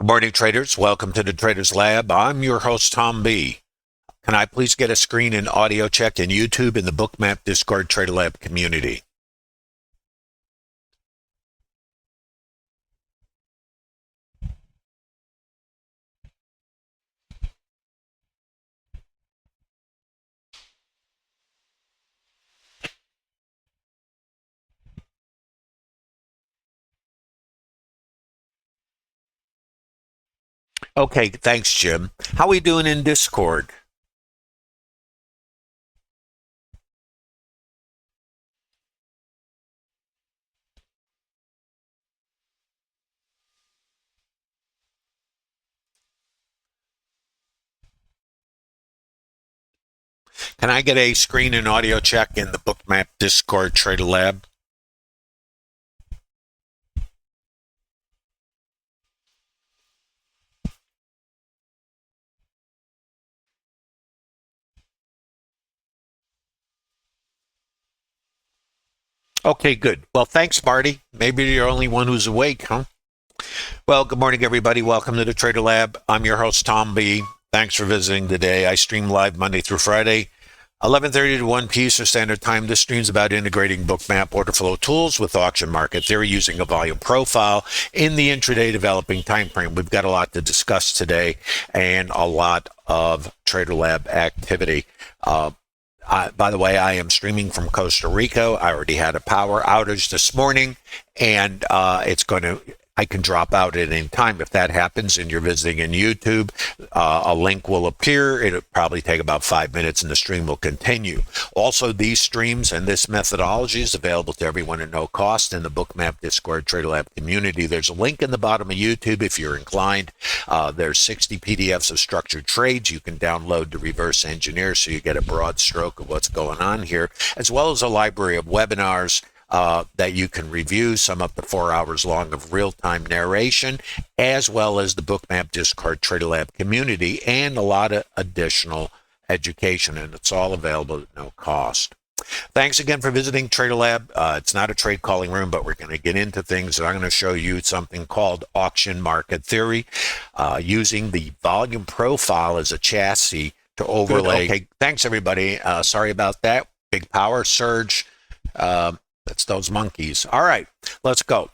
Good morning, traders. Welcome to the Traders Lab. I'm your host, Tom B. Can I please get a screen and audio check in YouTube in the Bookmap Discord Trader Lab community? Okay, thanks, Jim. How are we doing in Discord? Can I get a screen and audio check in the Bookmap Discord Trader Lab? Okay, good. Well, thanks, Marty. Maybe you're the only one who's awake, huh? Well, good morning, everybody. Welcome to the Trader Lab. I'm your host, Tom B. Thanks for visiting today. I stream live Monday through Friday, 11:30 to 1 p.m. Eastern Standard Time. This stream's about integrating Bookmap order flow tools with auction market theory using a volume profile in the intraday developing time frame. We've got a lot to discuss today and a lot of Trader Lab activity. By the way, I am streaming from Costa Rica. I already had a power outage this morning, and I can drop out at any time. If that happens and you're visiting in YouTube, a link will appear. It'll probably take about 5 minutes and the stream will continue. Also, these streams and this methodology is available to everyone at no cost in the Bookmap Discord Trader Lab community. There's a link in the bottom of YouTube if you're inclined. There's 60 PDFs of structured trades you can download to reverse engineer so you get a broad stroke of what's going on here, as well as a library of webinars that you can review, some up to 4 hours long of real-time narration, as well as the Bookmap Discord Trader Lab community and a lot of additional education, and it's all available at no cost. Thanks again for visiting Trader Lab. It's not a trade calling room, but we're going to get into things, and I'm going to show you something called auction market theory, using the volume profile as a chassis to overlay. Okay, thanks everybody. Sorry about that. Big power surge. That's those monkeys. All right, let's go.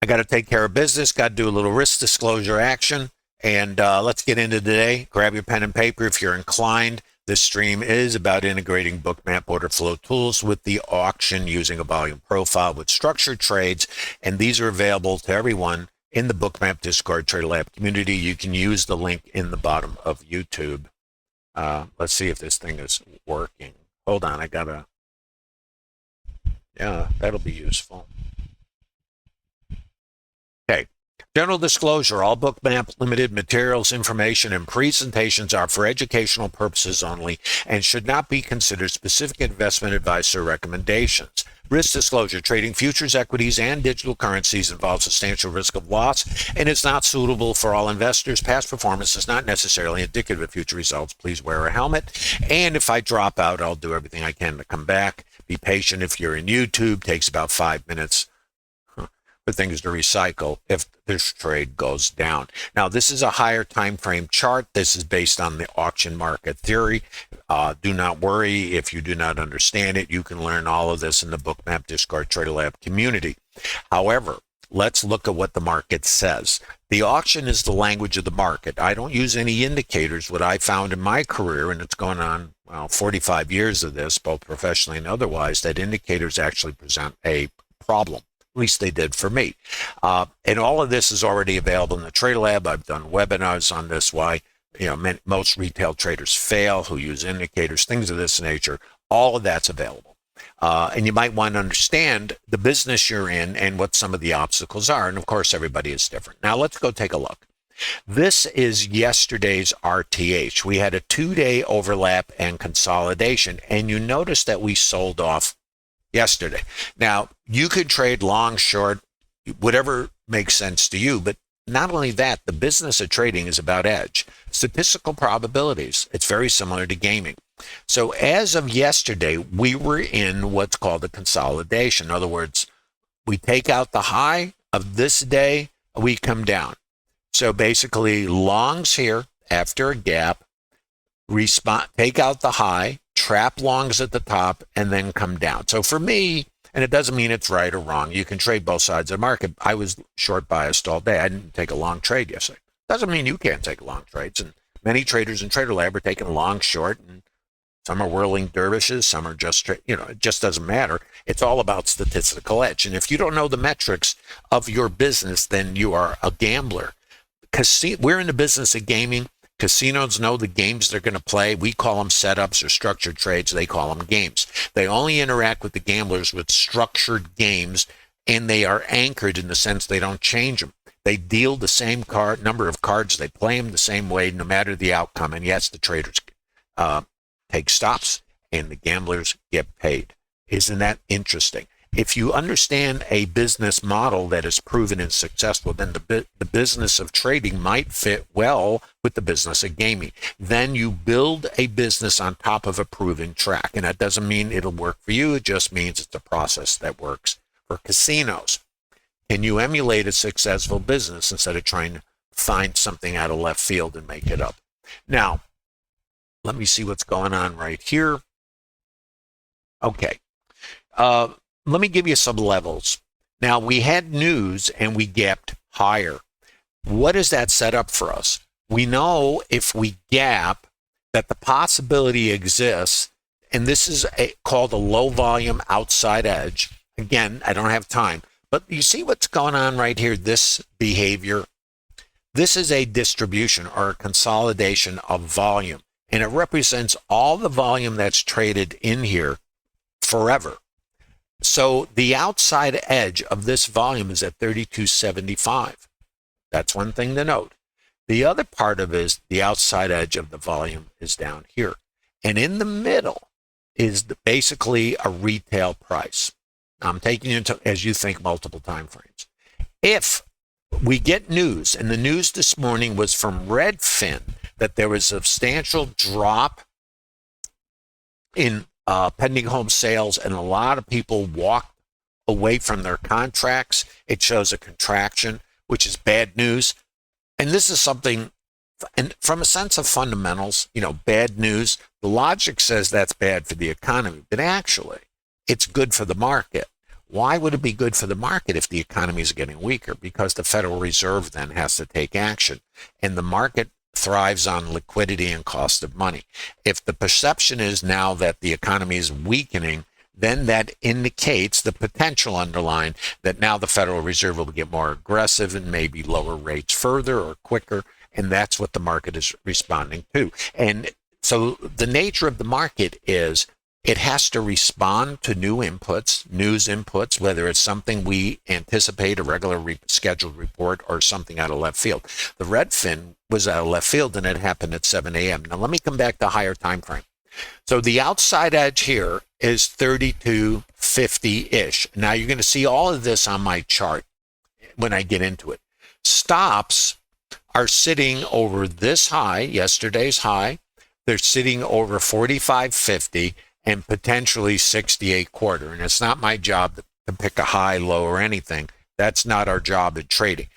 I got to take care of business, got to do a little risk disclosure action, and let's get into today. Grab your pen and paper if you're inclined. This stream is about integrating Bookmap order flow tools with the auction using a volume profile with structured trades, and these are available to everyone in the Bookmap Discord Trader Lab community. You can use the link in the bottom of YouTube. Let's see if this thing is working. Hold on, yeah, that'll be useful. Okay. General disclosure, all Bookmap Limited materials, information, and presentations are for educational purposes only and should not be considered specific investment advice or recommendations. Risk disclosure, trading futures, equities, and digital currencies involves substantial risk of loss and is not suitable for all investors. Past performance is not necessarily indicative of future results. Please wear a helmet. And if I drop out, I'll do everything I can to come back. Be patient if you're in YouTube. Takes about 5 minutes for things to recycle if this trade goes down. Now, this is a higher time frame chart. This is based on the auction market theory. Do not worry if you do not understand it. You can learn all of this in the Bookmap Discord Trader Lab community. However, let's look at what the market says. The auction is the language of the market. I don't use any indicators. What I found in my career, and it's going on 45 years of this, both professionally and otherwise, that indicators actually present a problem. At least they did for me. And all of this is already available in the Trader Lab. I've done webinars on this, why most retail traders fail who use indicators, things of this nature. All of that's available. And you might want to understand the business you're in and what some of the obstacles are. And of course, everybody is different. Now let's go take a look. This is yesterday's RTH. We had a 2-day overlap and consolidation, and you notice that we sold off yesterday. Now, you could trade long, short, whatever makes sense to you, but not only that, the business of trading is about edge. Statistical probabilities, it's very similar to gaming. So as of yesterday, we were in what's called a consolidation. In other words, we take out the high of this day, we come down. So basically, longs here after a gap, take out the high, trap longs at the top, and then come down. So for me, and it doesn't mean it's right or wrong. You can trade both sides of the market. I was short biased all day. I didn't take a long trade yesterday. Doesn't mean you can't take long trades. And many traders in Trader Lab are taking long, short, and some are whirling dervishes. Some are just, it just doesn't matter. It's all about statistical edge. And if you don't know the metrics of your business, then you are a gambler. We're in the business of gaming. Casinos know the games they're going to play. We call them setups or structured trades. They call them games. They only interact with the gamblers with structured games, and they are anchored in the sense they don't change them. They deal the same number of cards. They play them the same way, no matter the outcome. And yes, the traders take stops, and the gamblers get paid. Isn't that interesting? If you understand a business model that is proven and successful, then the business of trading might fit well with the business of gaming. Then you build a business on top of a proven track. And that doesn't mean it'll work for you. It just means it's a process that works for casinos. Can you emulate a successful business instead of trying to find something out of left field and make it up? Now, let me see what's going on right here. Okay. Let me give you some levels. Now, we had news and we gapped higher. What does that set up for us? We know if we gap that the possibility exists, and this is called a low volume outside edge. Again, I don't have time, but you see what's going on right here, this behavior? This is a distribution or a consolidation of volume, and it represents all the volume that's traded in here forever. So the outside edge of this volume is at 32.75. That's one thing to note. The other part of it is the outside edge of the volume is down here. And in the middle is basically a retail price. I'm taking you into, as you think, multiple time frames. If we get news, and the news this morning was from Redfin, that there was a substantial drop in pending home sales, and a lot of people walked away from their contracts. It shows a contraction, which is bad news. And this is something, and from a sense of fundamentals, bad news, the logic says that's bad for the economy, but actually it's good for the market. Why would it be good for the market if the economy is getting weaker? Because the Federal Reserve then has to take action, and the market thrives on liquidity and cost of money. If the perception is now that the economy is weakening, then that indicates the potential underlying that now the Federal Reserve will get more aggressive and maybe lower rates further or quicker, and that's what the market is responding to. And so the nature of the market is it has to respond to new inputs, news inputs, whether it's something we anticipate, a regular scheduled report, or something out of left field. The Redfin was out of left field, and it happened at 7 a.m. Now, let me come back to higher time frame. So the outside edge here is 32.50-ish. Now, you're going to see all of this on my chart when I get into it. Stops are sitting over this high, yesterday's high. They're sitting over 45.50 and potentially 68.25. And it's not my job to pick a high, low, or anything. That's not our job in trading.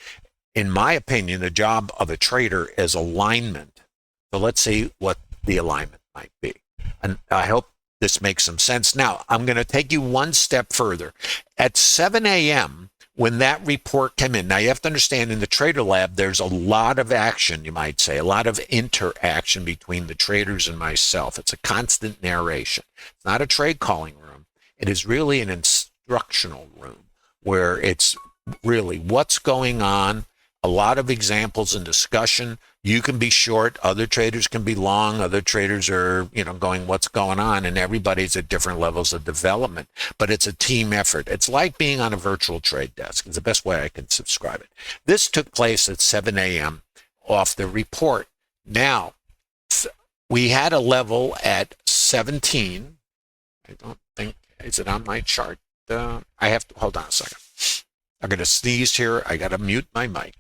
In my opinion, the job of a trader is alignment. So let's see what the alignment might be. And I hope this makes some sense. Now, I'm going to take you one step further. At 7 a.m., when that report came in, now you have to understand in the Trader Lab, there's a lot of action, you might say, a lot of interaction between the traders and myself. It's a constant narration. It's not a trade calling room. It is really an instructional room where it's really what's going on, a lot of examples and discussion. You can be short, other traders can be long, other traders are, going what's going on, and everybody's at different levels of development. But it's a team effort. It's like being on a virtual trade desk. It's the best way I can describe it. This took place at 7 a.m. off the report. Now, we had a level at 17. I don't think, is it on my chart? I have to, hold on a second. I'm going to sneeze here. I got to mute my mic.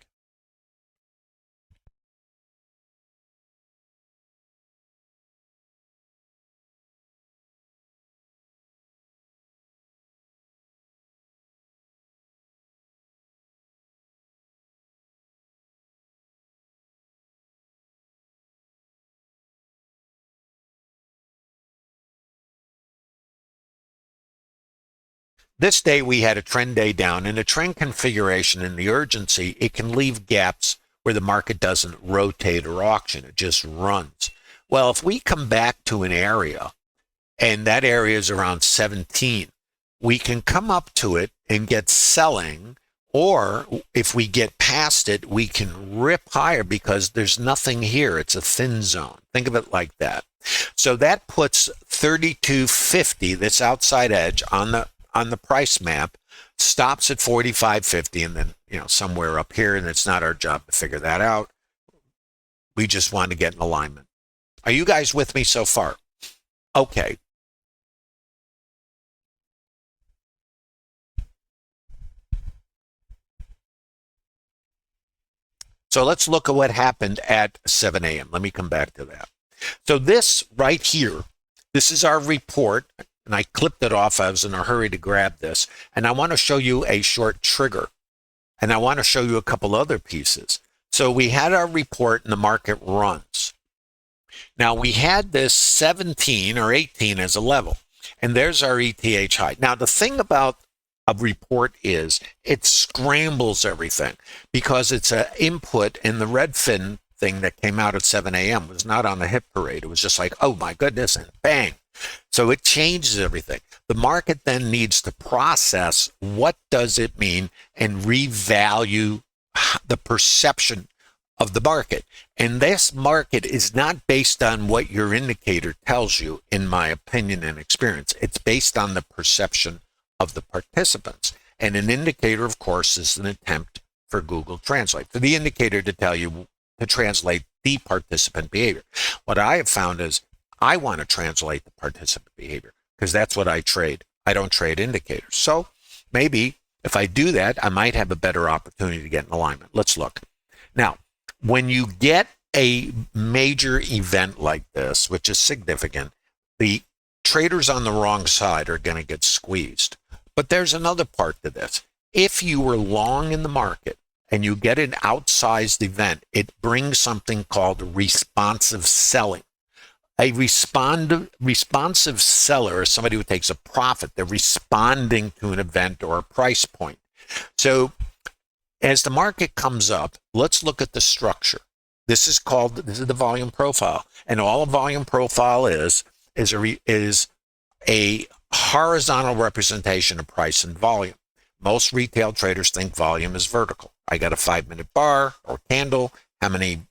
This day we had a trend day down. In a trend configuration in the urgency, it can leave gaps where the market doesn't rotate or auction. It just runs. Well, if we come back to an area, and that area is around 17, we can come up to it and get selling, or if we get past it, we can rip higher because there's nothing here. It's a thin zone. Think of it like that. So that puts 32.50, this outside edge, on the price map, stops at 45.50, and then somewhere up here, and it's not our job to figure that out. We just want to get in alignment. Are you guys with me so far? Okay. So let's look at what happened at 7 a.m. Let me come back to that. So this right here, this is our report, and I clipped it off. I was in a hurry to grab this, and I want to show you a short trigger, and I want to show you a couple other pieces. So we had our report, and the market runs. Now we had this 17 or 18 as a level, and there's our ETH high. Now the thing about a report is it scrambles everything because it's an input, and the Redfin thing that came out at 7 a.m. was not on a hit parade. It was just like, oh my goodness, and bang. So it changes everything. The market then needs to process what does it mean and revalue the perception of the market. And this market is not based on what your indicator tells you, in my opinion and experience. It's based on the perception of the participants. And an indicator, of course, is an attempt for Google Translate, for the indicator to tell you to translate the participant behavior. What I have found is I want to translate the participant behavior because that's what I trade. I don't trade indicators. So maybe if I do that, I might have a better opportunity to get in alignment. Let's look. Now, when you get a major event like this, which is significant, the traders on the wrong side are going to get squeezed. But there's another part to this. If you were long in the market and you get an outsized event, it brings something called responsive selling. A responsive seller is somebody who takes a profit. They're responding to an event or a price point. So as the market comes up, let's look at the structure. This is the volume profile. And all a volume profile is a horizontal representation of price and volume. Most retail traders think volume is vertical. I got a 5-minute bar or candle. How many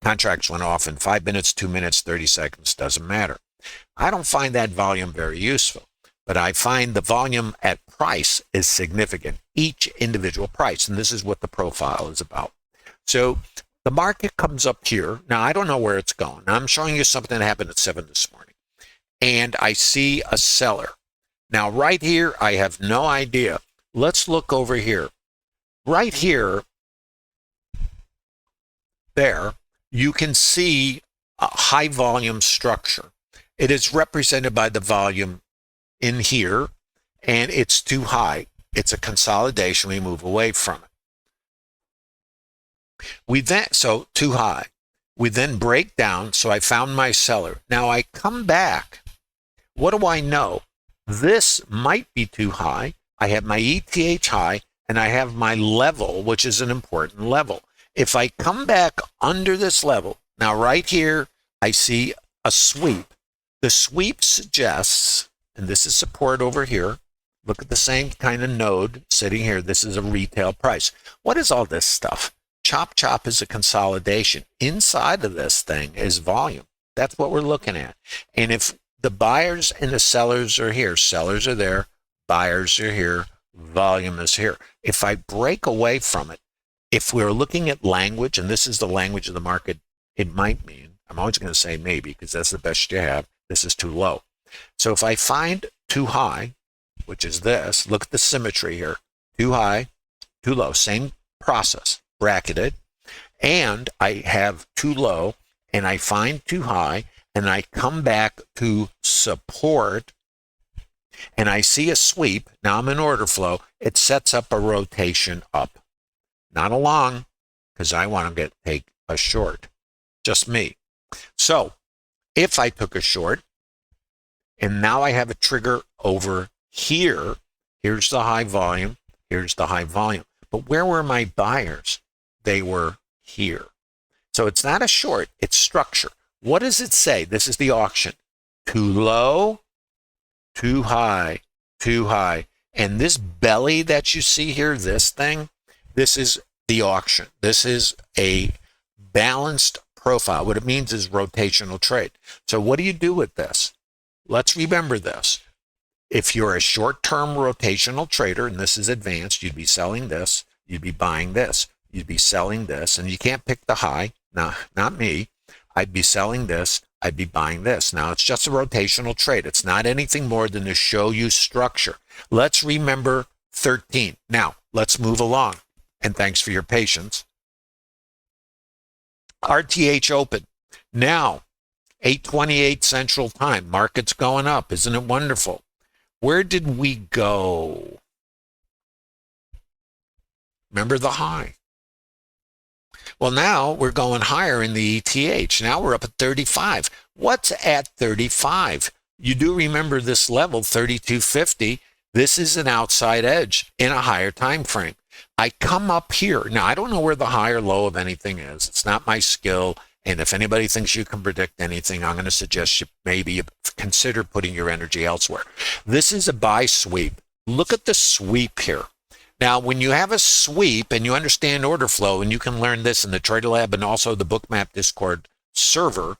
contracts went off in 5 minutes, 2 minutes, 30 seconds, doesn't matter. I don't find that volume very useful, but I find the volume at price is significant, each individual price, and this is what the profile is about. So the market comes up here. Now, I don't know where it's going. Now, I'm showing you something that happened at 7 this morning, and I see a seller. Now, right here, I have no idea. Let's look over here. Right here, there, you can see a high volume structure. It is represented by the volume in here, and it's too high. It's a consolidation. We move away from it. So too high. We then break down. So I found my seller. Now I come back. What do I know? This might be too high. I have my ETH high, and I have my level, which is an important level. If I come back under this level, now right here, I see a sweep. The sweep suggests, and this is support over here. Look at the same kind of node sitting here. This is a retail price. What is all this stuff? Chop chop is a consolidation. Inside of this thing is volume. That's what we're looking at. And if the buyers and the sellers are here, sellers are there, buyers are here, volume is here. If I break away from it, if we're looking at language, and this is the language of the market, it might mean, I'm always going to say maybe because that's the best you have, this is too low. So if I find too high, which is this, look at the symmetry here, too high, too low, same process, bracketed, and I have too low, and I find too high, and I come back to support, and I see a sweep. Now I'm in order flow. It sets up a rotation up. Not a long, because I want to take a short. Just me. So if I took a short, and now I have a trigger over here, Here's the high volume. Here's the high volume. But where were my buyers? They were here. So it's not a short, it's structure. What does it say? This is the auction. Too low, too high, too high. And this belly that you see here, this thing, this is the auction. This is a balanced profile. What it means is rotational trade. So what do you do with this? Let's remember this. If you're a short-term rotational trader, and this is advanced, you'd be selling this, you'd be buying this, you'd be selling this, and you can't pick the high. No, not me. I'd be selling this, I'd be buying this. Now, it's just a rotational trade. It's not anything more than to show you structure. Let's remember 13. Now, let's move along, and thanks for your patience. RTH open. Now, 8:28 Central Time. Market's going up. Isn't it wonderful? Where did we go? Remember the high. Well, now we're going higher in the ETH. Now we're up at 35. What's at 35? You do remember this level, 3250. This is an outside edge in a higher time frame. I come up here. Now, I don't know where the high or low of anything is. It's not my skill. And if anybody thinks you can predict anything, I'm going to suggest you maybe consider putting your energy elsewhere. This is a buy sweep. Look at the sweep here. Now, when you have a sweep and you understand order flow, and you can learn this in the Trader Lab and also the Bookmap Discord server,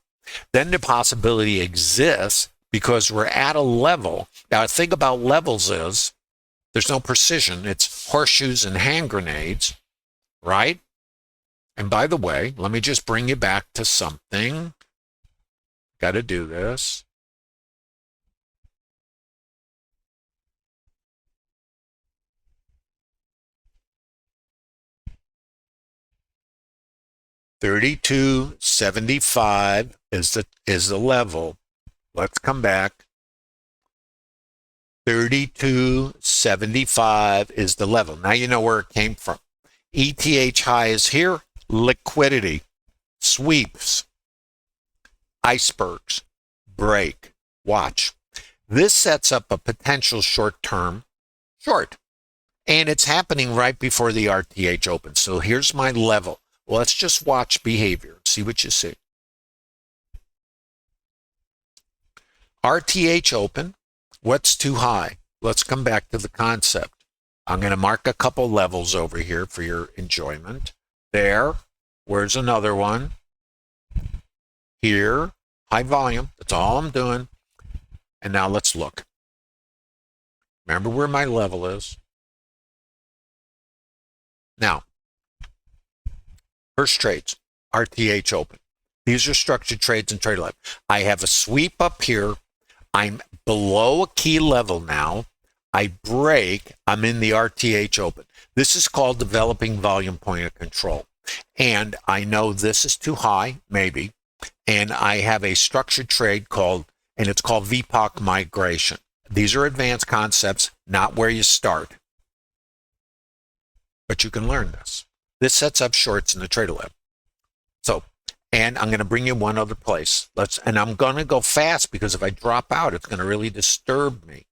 then the possibility exists because we're at a level. Now, the thing about levels is there's no precision. It's horseshoes and hand grenades, right? And by the way, let me just bring you back to something. Got to do this. $32.75 is the level. Let's come back. $32.75 is the level. Now you know where it came from. ETH high is here. Liquidity, sweeps, icebergs, break. Watch. This sets up a potential short-term short. And it's happening right before the RTH opens. So here's my level. Well, let's just watch behavior. See what you see. RTH open. What's too high? Let's come back to the concept. I'm going to mark a couple levels over here for your enjoyment. There. Where's another one? Here. High volume. That's all I'm doing. And now let's look. Remember where my level is. Now, first trades, RTH open. These are structured trades in Trader Lab. I have a sweep up here. I'm below a key level now. I break. I'm in the RTH open. This is called developing volume point of control. And I know this is too high, maybe. And I have a structured trade called, and it's called VPOC migration. These are advanced concepts, not where you start. But you can learn this. This sets up shorts in the Trader Lab. So, and I'm going to bring you one other place. And I'm going to go fast because if I drop out, it's going to really disturb me.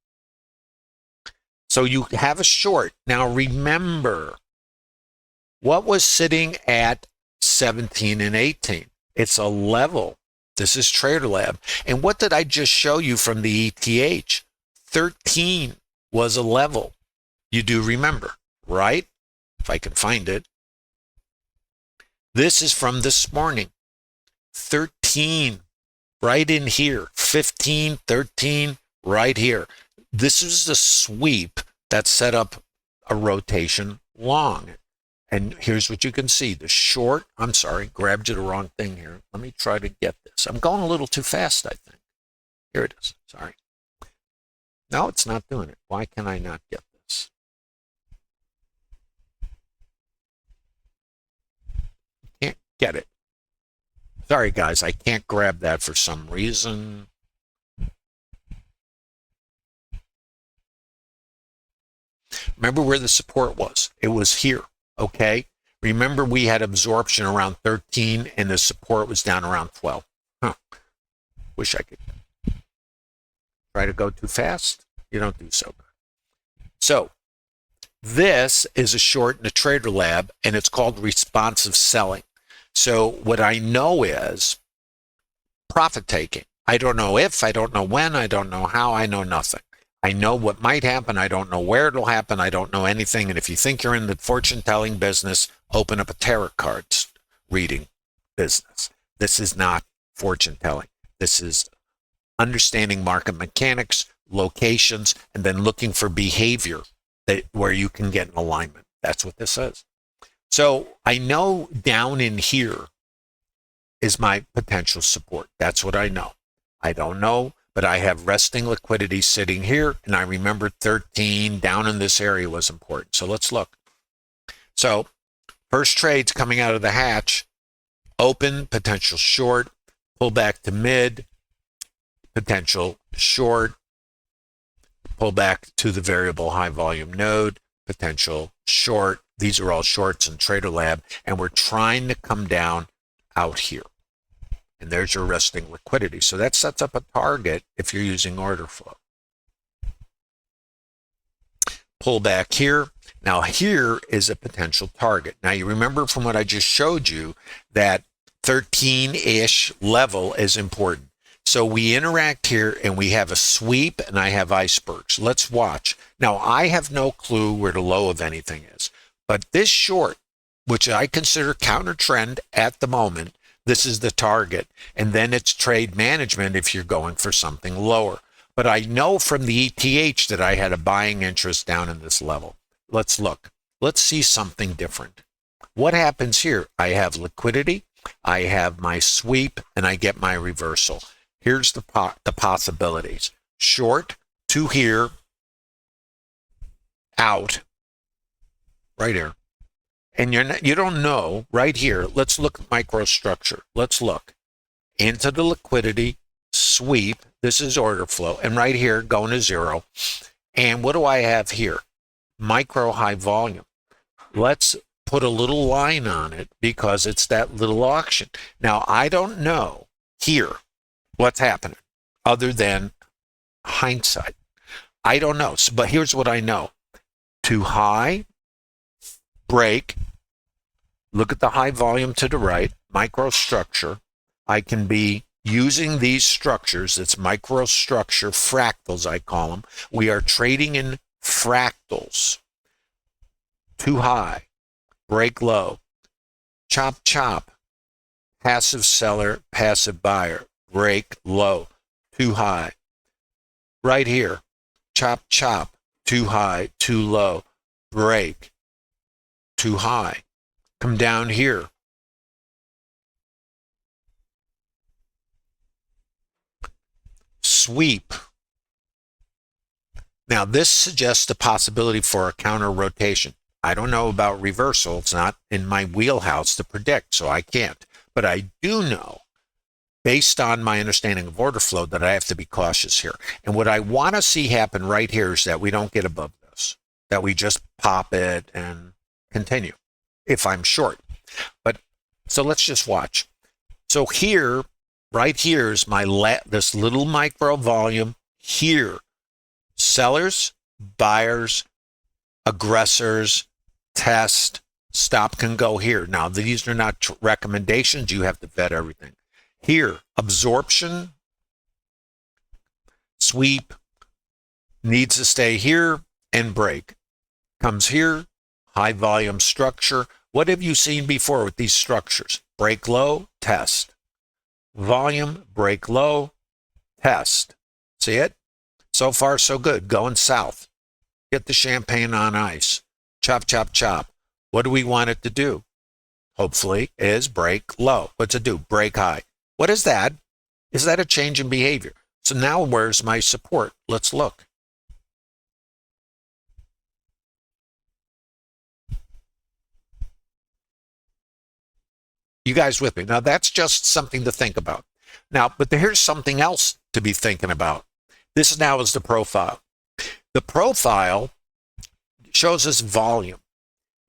So you have a short. Now remember, what was sitting at 17 and 18? It's a level. This is Trader Lab. And what did I just show you from the ETH? 13 was a level. You do remember, right? If I can find it. This is from this morning. 13, right in here. 15, 13, right here. This is the sweep that set up a rotation long. And here's what you can see. The short, I'm sorry, grabbed you the wrong thing here. Let me try to get this. I'm going a little too fast, I think. Here it is. Sorry. No, it's not doing it. Why can I not get this? Can't get it. Sorry, guys. I can't grab that for some reason. Remember where the support was. It was here, okay? Remember we had absorption around 13 and the support was down around 12. Wish I could try to go too fast. You don't do so good. So this is a short in the Trader Lab, and it's called responsive selling. So what I know is profit taking. I don't know if, I don't know when, I don't know how, I know nothing. I know what might happen. I don't know where it'll happen. I don't know anything. And if you think you're in the fortune telling business, open up a tarot cards reading business. This is not fortune telling. This is understanding market mechanics, locations, and then looking for behavior where you can get an alignment. That's what this is. So I know down in here is my potential support. That's what I know. I don't know, but I have resting liquidity sitting here, and I remember 13 down in this area was important. So let's look. So first trade's coming out of the hatch, open, potential short, pull back to mid, potential short, pull back to the variable high volume node, potential short. These are all shorts in Trader Lab, and we're trying to come down out here. And there's your resting liquidity. So that sets up a target if you're using order flow. Pull back here. Now here is a potential target. Now you remember from what I just showed you that 13-ish level is important. So we interact here and we have a sweep and I have icebergs. Let's watch. Now I have no clue where the low of anything is, but this short, which I consider counter trend at the moment, this is the target. And then it's trade management if you're going for something lower. But I know from the ETH that I had a buying interest down in this level. Let's look. Let's see something different. What happens here? I have liquidity, I have my sweep, and I get my reversal. Here's the possibilities. Short to here, out, right here. And you don't know right here. Let's look at microstructure. Let's look into the liquidity, sweep. This is order flow. And right here, going to zero. And what do I have here? Micro high volume. Let's put a little line on it because it's that little auction. Now, I don't know here what's happening other than hindsight. I don't know. But here's what I know. Too high, break. Look at the high volume to the right, microstructure. I can be using these structures. It's microstructure fractals, I call them. We are trading in fractals. Too high, break low, chop, chop, passive seller, passive buyer, break low, too high. Right here, chop, chop, too high, too low, break, too high. Come down here. Sweep. Now this suggests a possibility for a counter rotation. I don't know about reversal. It's not in my wheelhouse to predict, so I can't. But I do know, based on my understanding of order flow, that I have to be cautious here. And what I want to see happen right here is that we don't get above this, that we just pop it and continue if I'm short. But so let's just watch. So here, right here is my this little micro volume here. Sellers, buyers, aggressors, test, stop can go here. Now, these are not recommendations. You have to vet everything. Here, absorption, sweep, needs to stay here and break. Comes here, high volume structure. What have you seen before with these structures? Break low, test. Volume, break low, test. See it? So far, so good. Going south. Get the champagne on ice. Chop, chop, chop. What do we want it to do? Hopefully, is break low. What's it do? Break high. What is that? Is that a change in behavior? So now where's my support? Let's look. You guys with me? Now, that's just something to think about. Now, but here's something else to be thinking about. This now is the profile. The profile shows us volume.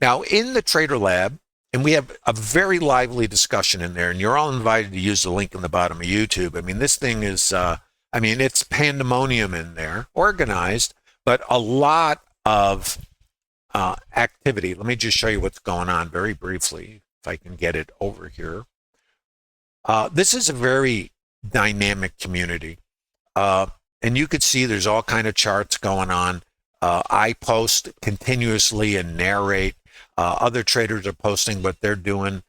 Now, in the Trader Lab, and we have a very lively discussion in there, and you're all invited to use the link in the bottom of YouTube. I mean, this thing is, it's pandemonium in there, organized, but a lot of activity. Let me just show you what's going on very briefly, if I can get it over here. This is a very dynamic community. And you could see there's all kind of charts going on. I post continuously and narrate. Other traders are posting what they're doing.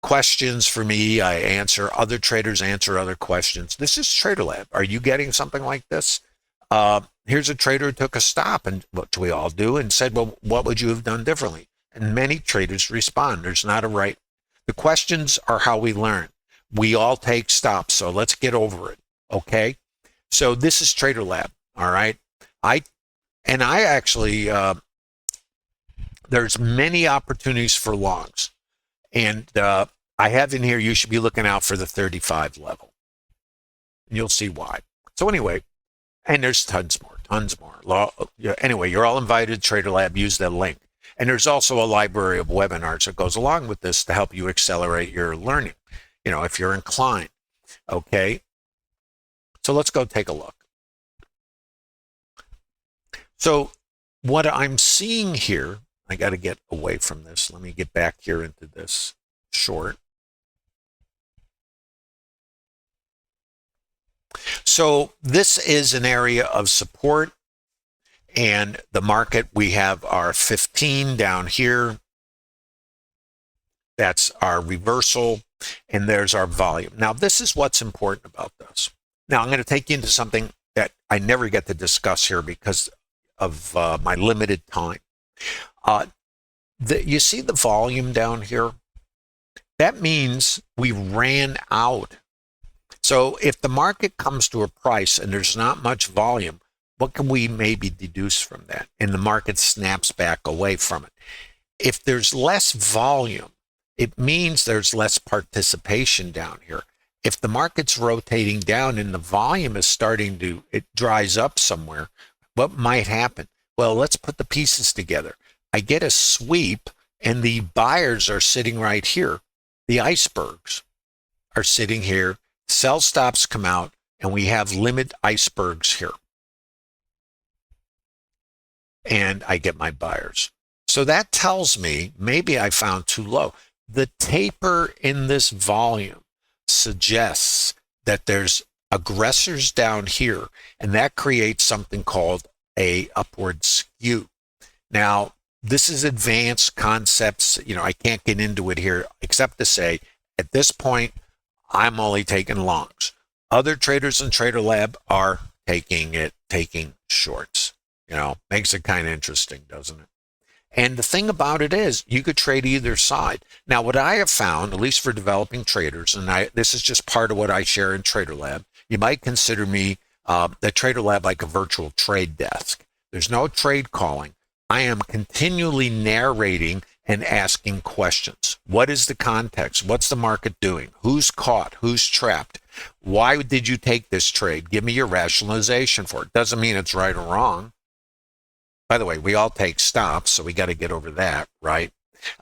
Questions for me, I answer. Other traders answer other questions. This is TraderLab. Are you getting something like this? Here's a trader who took a stop, and what do we all do? And said, well, what would you have done differently? And many traders respond. There's not a right. The questions are how we learn. We all take stops, so let's get over it. Okay? So this is TraderLab. All right. I actually there's many opportunities for longs, and I have in here. You should be looking out for the 35 level. And you'll see why. So anyway, and there's tons more. Anyway, you're all invited to TraderLab. Use that link. And there's also a library of webinars that goes along with this to help you accelerate your learning. If you're inclined. Okay. So let's go take a look. So what I'm seeing here, I got to get away from this. Let me get back here into this short. So this is an area of support, and the market, we have our 15 down here. That's our reversal, and there's our volume. Now, this is what's important about this. Now, I'm going to take you into something that I never get to discuss here because of my limited time. You see the volume down here? That means we ran out. So if the market comes to a price and there's not much volume, what can we maybe deduce from that? And the market snaps back away from it. If there's less volume, it means there's less participation down here. If the market's rotating down and the volume is starting to, it dries up somewhere, what might happen? Well, let's put the pieces together. I get a sweep and the buyers are sitting right here. The icebergs are sitting here. Sell stops come out and we have limit icebergs here. And I get my buyers. So that tells me maybe I found too low. The taper in this volume suggests that there's aggressors down here, and that creates something called a upward skew. Now, this is advanced concepts. I can't get into it here except to say at this point, I'm only taking longs. Other traders in TraderLab are taking shorts. Makes it kind of interesting, doesn't it? And the thing about it is you could trade either side. Now, what I have found, at least for developing traders, and this is just part of what I share in TraderLab, you might consider me the TraderLab like a virtual trade desk. There's no trade calling. I am continually narrating and asking questions. What is the context? What's the market doing? Who's caught? Who's trapped? Why did you take this trade? Give me your rationalization for it. Doesn't mean it's right or wrong. By the way, we all take stops, so we got to get over that, right?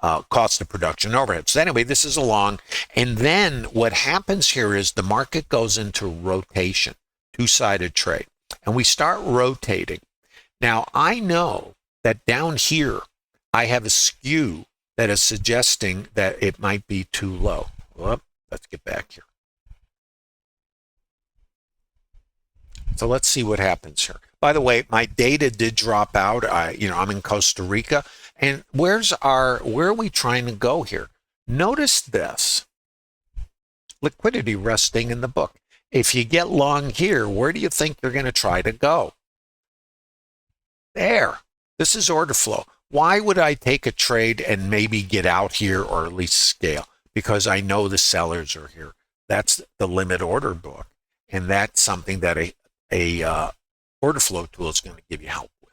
Cost of production overhead. So anyway, this is a long. And then what happens here is the market goes into rotation, two-sided trade. And we start rotating. Now, I know that down here, I have a skew that is suggesting that it might be too low. Well, let's get back here. So let's see what happens here. By the way, my data did drop out. I'm in Costa Rica. And where are we trying to go here? Notice this. Liquidity resting in the book. If you get long here, where do you think you're going to try to go? There. This is order flow. Why would I take a trade and maybe get out here or at least scale? Because I know the sellers are here. That's the limit order book. And that's something that a order flow tool is going to give you help with.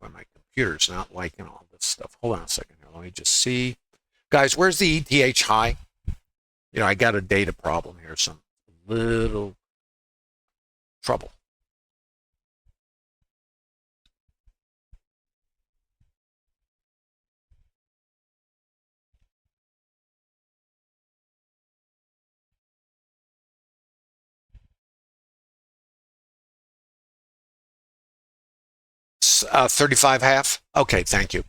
But my computer's not liking all this stuff. Hold on a second here. Let me just see. Guys, where's the ETH high? I got a data problem here. Some little trouble. 35 half. Okay, thank you.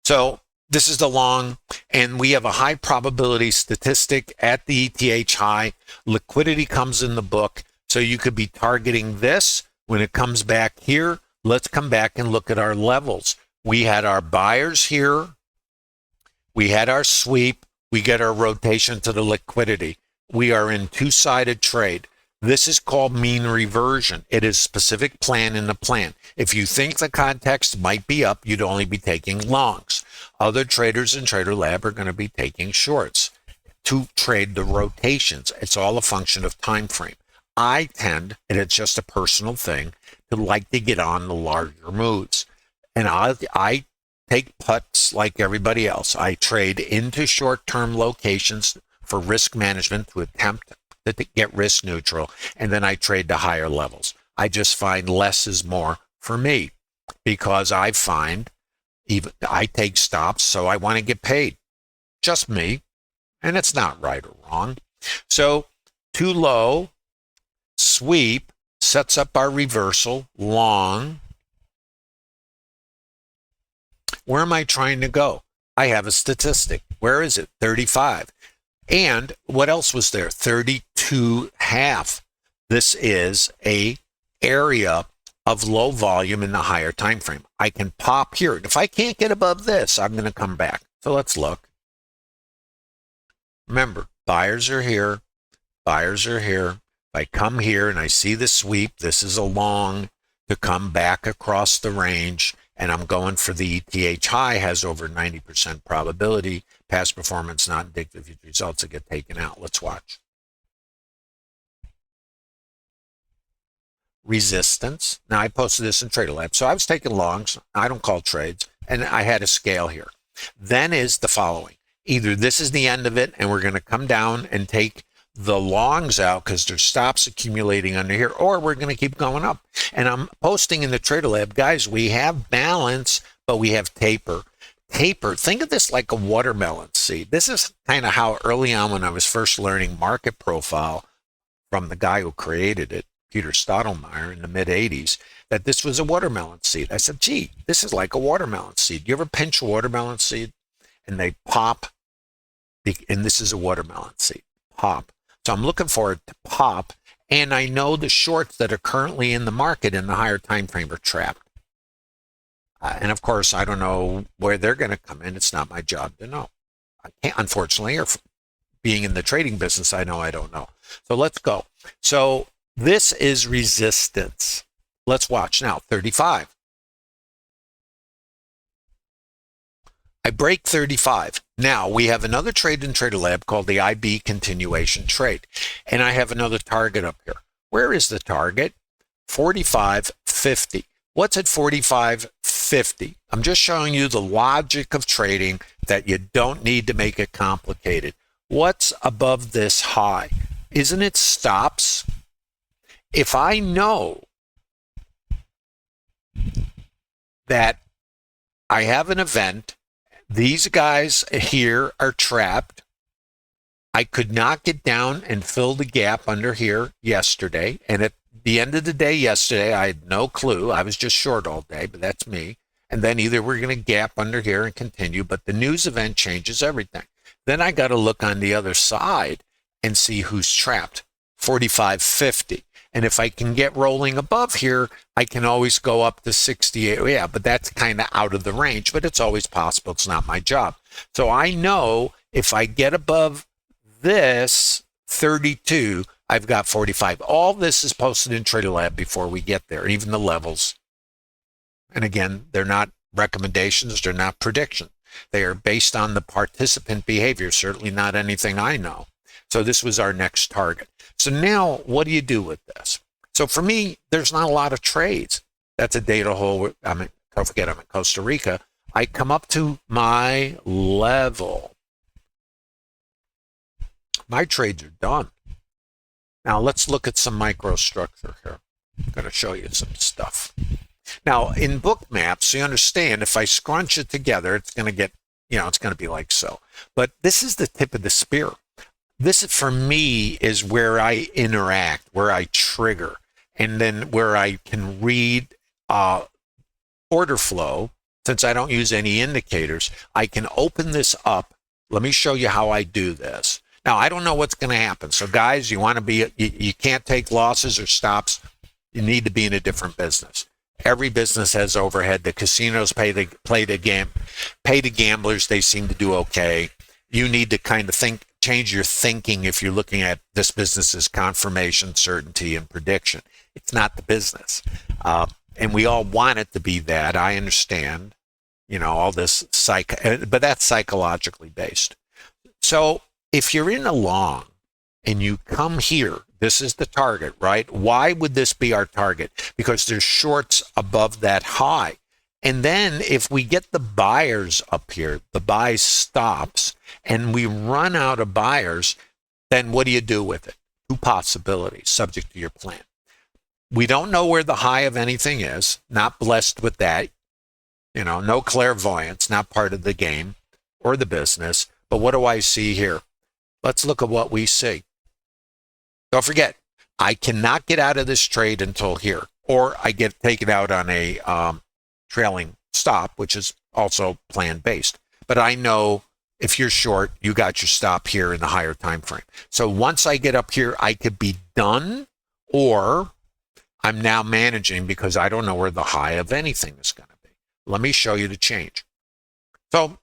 So this is the long, and we have a high probability statistic at the ETH high. Liquidity comes in the book, so you could be targeting this. When it comes back here, let's come back and look at our levels. We had our buyers here. We had our sweep. We get our rotation to the liquidity. We are in two-sided trade. This is called mean reversion. It is specific plan in the plan. If you think the context might be up, you'd only be taking longs. Other traders in Trader Lab are going to be taking shorts to trade the rotations. It's all a function of time frame. I tend, and it's just a personal thing, to like to get on the larger moves. And I take putts like everybody else. I trade into short-term locations for risk management to attempt to get risk neutral, and then I trade to higher levels. I just find less is more for me because I find even I take stops, so I want to get paid. Just me, and it's not right or wrong. So too low, sweep sets up our reversal, long. Where am I trying to go? I have a statistic. Where is it? 35. And what else was there? 32 half. This is a area of low volume in the higher time frame. I can pop here. If I can't get above this, I'm going to come back. So let's look. Remember, buyers are here. Buyers are here. If I come here and I see the sweep, this is a long to come back across the range. And I'm going for the ETH high, has over 90% probability. Past performance not indicative of future results to get taken out. Let's watch. Resistance. Now, I posted this in Trader Lab. So I was taking longs. I don't call trades. And I had a scale here. Then is the following. Either this is the end of it, and we're going to come down and take the longs out because there's stops accumulating under here, or we're going to keep going up. And I'm posting in the Trader Lab, guys, we have balance, but we have taper. Taper, think of this like a watermelon seed. This is kind of how early on when I was first learning market profile from the guy who created it, Peter Stottlemyre, in the mid-'80s, that this was a watermelon seed. I said, gee, this is like a watermelon seed. You ever pinch a watermelon seed and they pop? And this is a watermelon seed. Pop. So I'm looking for it to pop, and I know the shorts that are currently in the market in the higher time frame are trapped. And of course, I don't know where they're going to come in. It's not my job to know. I can't, unfortunately, or being in the trading business, I know I don't know. So let's go. So this is resistance. Let's watch now, 35. I break 35. Now we have another trade in Trader Lab called the IB continuation trade. And I have another target up here. Where is the target? 45.50. What's at 45.50? I'm just showing you the logic of trading that you don't need to make it complicated. What's above this high? Isn't it stops? If I know that I have an event, these guys here are trapped. I could not get down and fill the gap under here yesterday. And at the end of the day yesterday, I had no clue. I was just short all day, but that's me. And then either we're going to gap under here and continue, but the news event changes everything. Then I got to look on the other side and see who's trapped. 45.50. And if I can get rolling above here, I can always go up to 68. Yeah, but that's kind of out of the range, but it's always possible. It's not my job. So I know if I get above this 32, I've got 45. All this is posted in Trader Lab before we get there, even the levels. And again, they're not recommendations. They're not predictions. They are based on the participant behavior, certainly not anything I know. So this was our next target. So now what do you do with this? So for me, there's not a lot of trades. That's a data hole. Don't forget, I'm in Costa Rica. I come up to my level. My trades are done. Now let's look at some microstructure here. I'm going to show you some stuff. Now in Bookmaps, you understand if I scrunch it together, it's going to get, it's going to be like so. But this is the tip of the spear. This, for me, is where I interact, where I trigger, and then where I can read order flow, since I don't use any indicators, I can open this up. Let me show you how I do this. Now, I don't know what's going to happen. So guys, you can't take losses or stops. You need to be in a different business. Every business has overhead. The casinos pay the gamblers. They seem to do okay. You need to kind of change your thinking if you're looking at this business as confirmation, certainty, and prediction. It's not the business. And we all want it to be that. I understand, all this but that's psychologically based. So if you're in a long and you come here, this is the target, right? Why would this be our target? Because there's shorts above that high. And then if we get the buyers up here, the buy stops, and we run out of buyers, then what do you do with it? Two possibilities, subject to your plan. We don't know where the high of anything is, not blessed with that. No clairvoyance, not part of the game or the business. But what do I see here? Let's look at what we see. Don't forget, I cannot get out of this trade until here, or I get taken out on a trailing stop, which is also plan-based. But I know if you're short, you got your stop here in the higher time frame. So once I get up here, I could be done, or I'm now managing because I don't know where the high of anything is going to be. Let me show you the change. So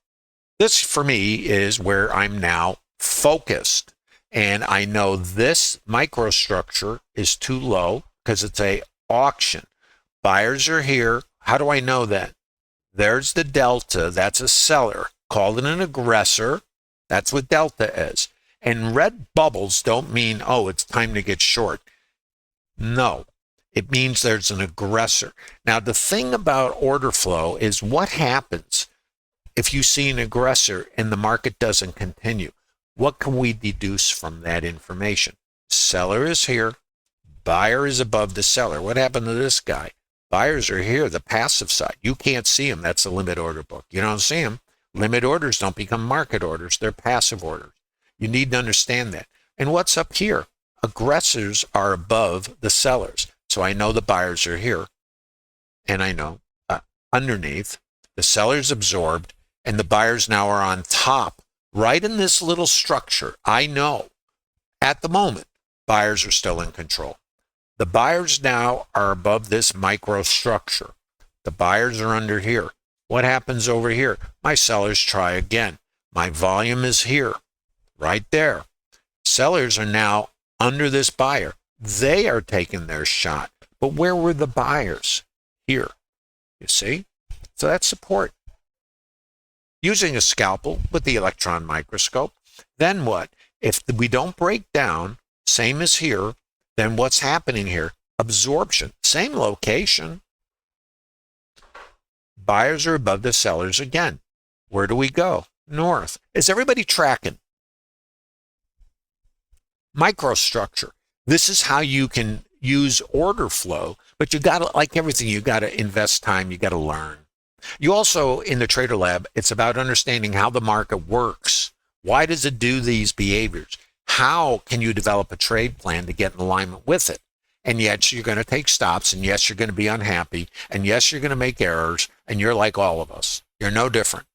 this, for me, is where I'm now focused. And I know this microstructure is too low because it's a auction. Buyers are here. How do I know that? There's the delta. That's a seller. Call it an aggressor. That's what delta is. And red bubbles don't mean, oh, it's time to get short. No, it means there's an aggressor. Now, the thing about order flow is what happens if you see an aggressor and the market doesn't continue. What can we deduce from that information? Seller is here. Buyer is above the seller. What happened to this guy? Buyers are here, the passive side. You can't see them. That's a limit order book. You don't see them. Limit orders don't become market orders. They're passive orders. You need to understand that. And what's up here? Aggressors are above the sellers. So I know the buyers are here. And I know underneath, the sellers absorbed, and the buyers now are on top. Right in this little structure, I know at the moment, buyers are still in control. The buyers now are above this microstructure. The buyers are under here. What happens over here? My sellers try again. My volume is here, right there. Sellers are now under this buyer. They are taking their shot. But where were the buyers? Here. You see? So that's support. Using a scalpel with the electron microscope. Then what? If we don't break down, same as here, then what's happening here? Absorption. Same location. Buyers are above the sellers again. Where do we go? North. Is everybody tracking? Microstructure. This is how you can use order flow, but you got to, like everything, you got to invest time, you got to learn. You also, in the Trader Lab, it's about understanding how the market works. Why does it do these behaviors? How can you develop a trade plan to get in alignment with it? And yes, you're going to take stops, and yes, you're going to be unhappy, and yes, you're going to make errors, and you're like all of us. You're no different.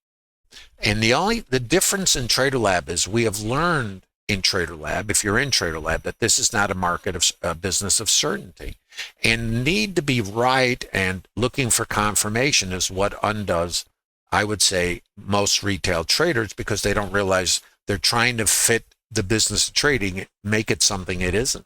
And the difference in Trader Lab is we have learned in Trader Lab, if you're in Trader Lab, that this is not a market of a business of certainty. And need to be right and looking for confirmation is what undoes, I would say, most retail traders, because they don't realize they're trying to fit the business of trading, make it something it isn't.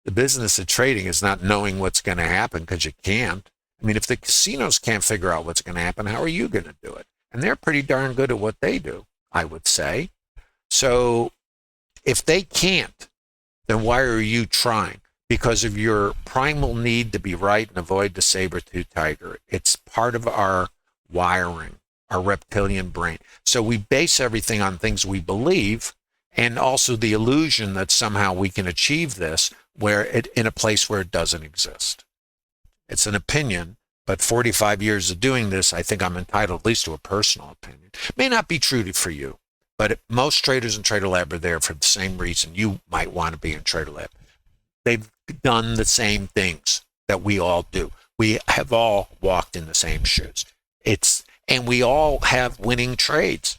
The business of trading is not knowing what's going to happen, because you can't. I mean, if the casinos can't figure out what's going to happen, how are you going to do it? And they're pretty darn good at what they do, I would say. So if they can't, then why are you trying? Because of your primal need to be right and avoid the saber-toothed tiger. It's part of our wiring, our reptilian brain. So we base everything on things we believe, and also the illusion that somehow we can achieve this in a place where it doesn't exist. It's an opinion, but 45 years of doing this, I think I'm entitled at least to a personal opinion. It may not be true for you, but most traders in Trader Lab are there for the same reason you might want to be in Trader Lab. They've done the same things that we all do. We have all walked in the same shoes. And we all have winning trades.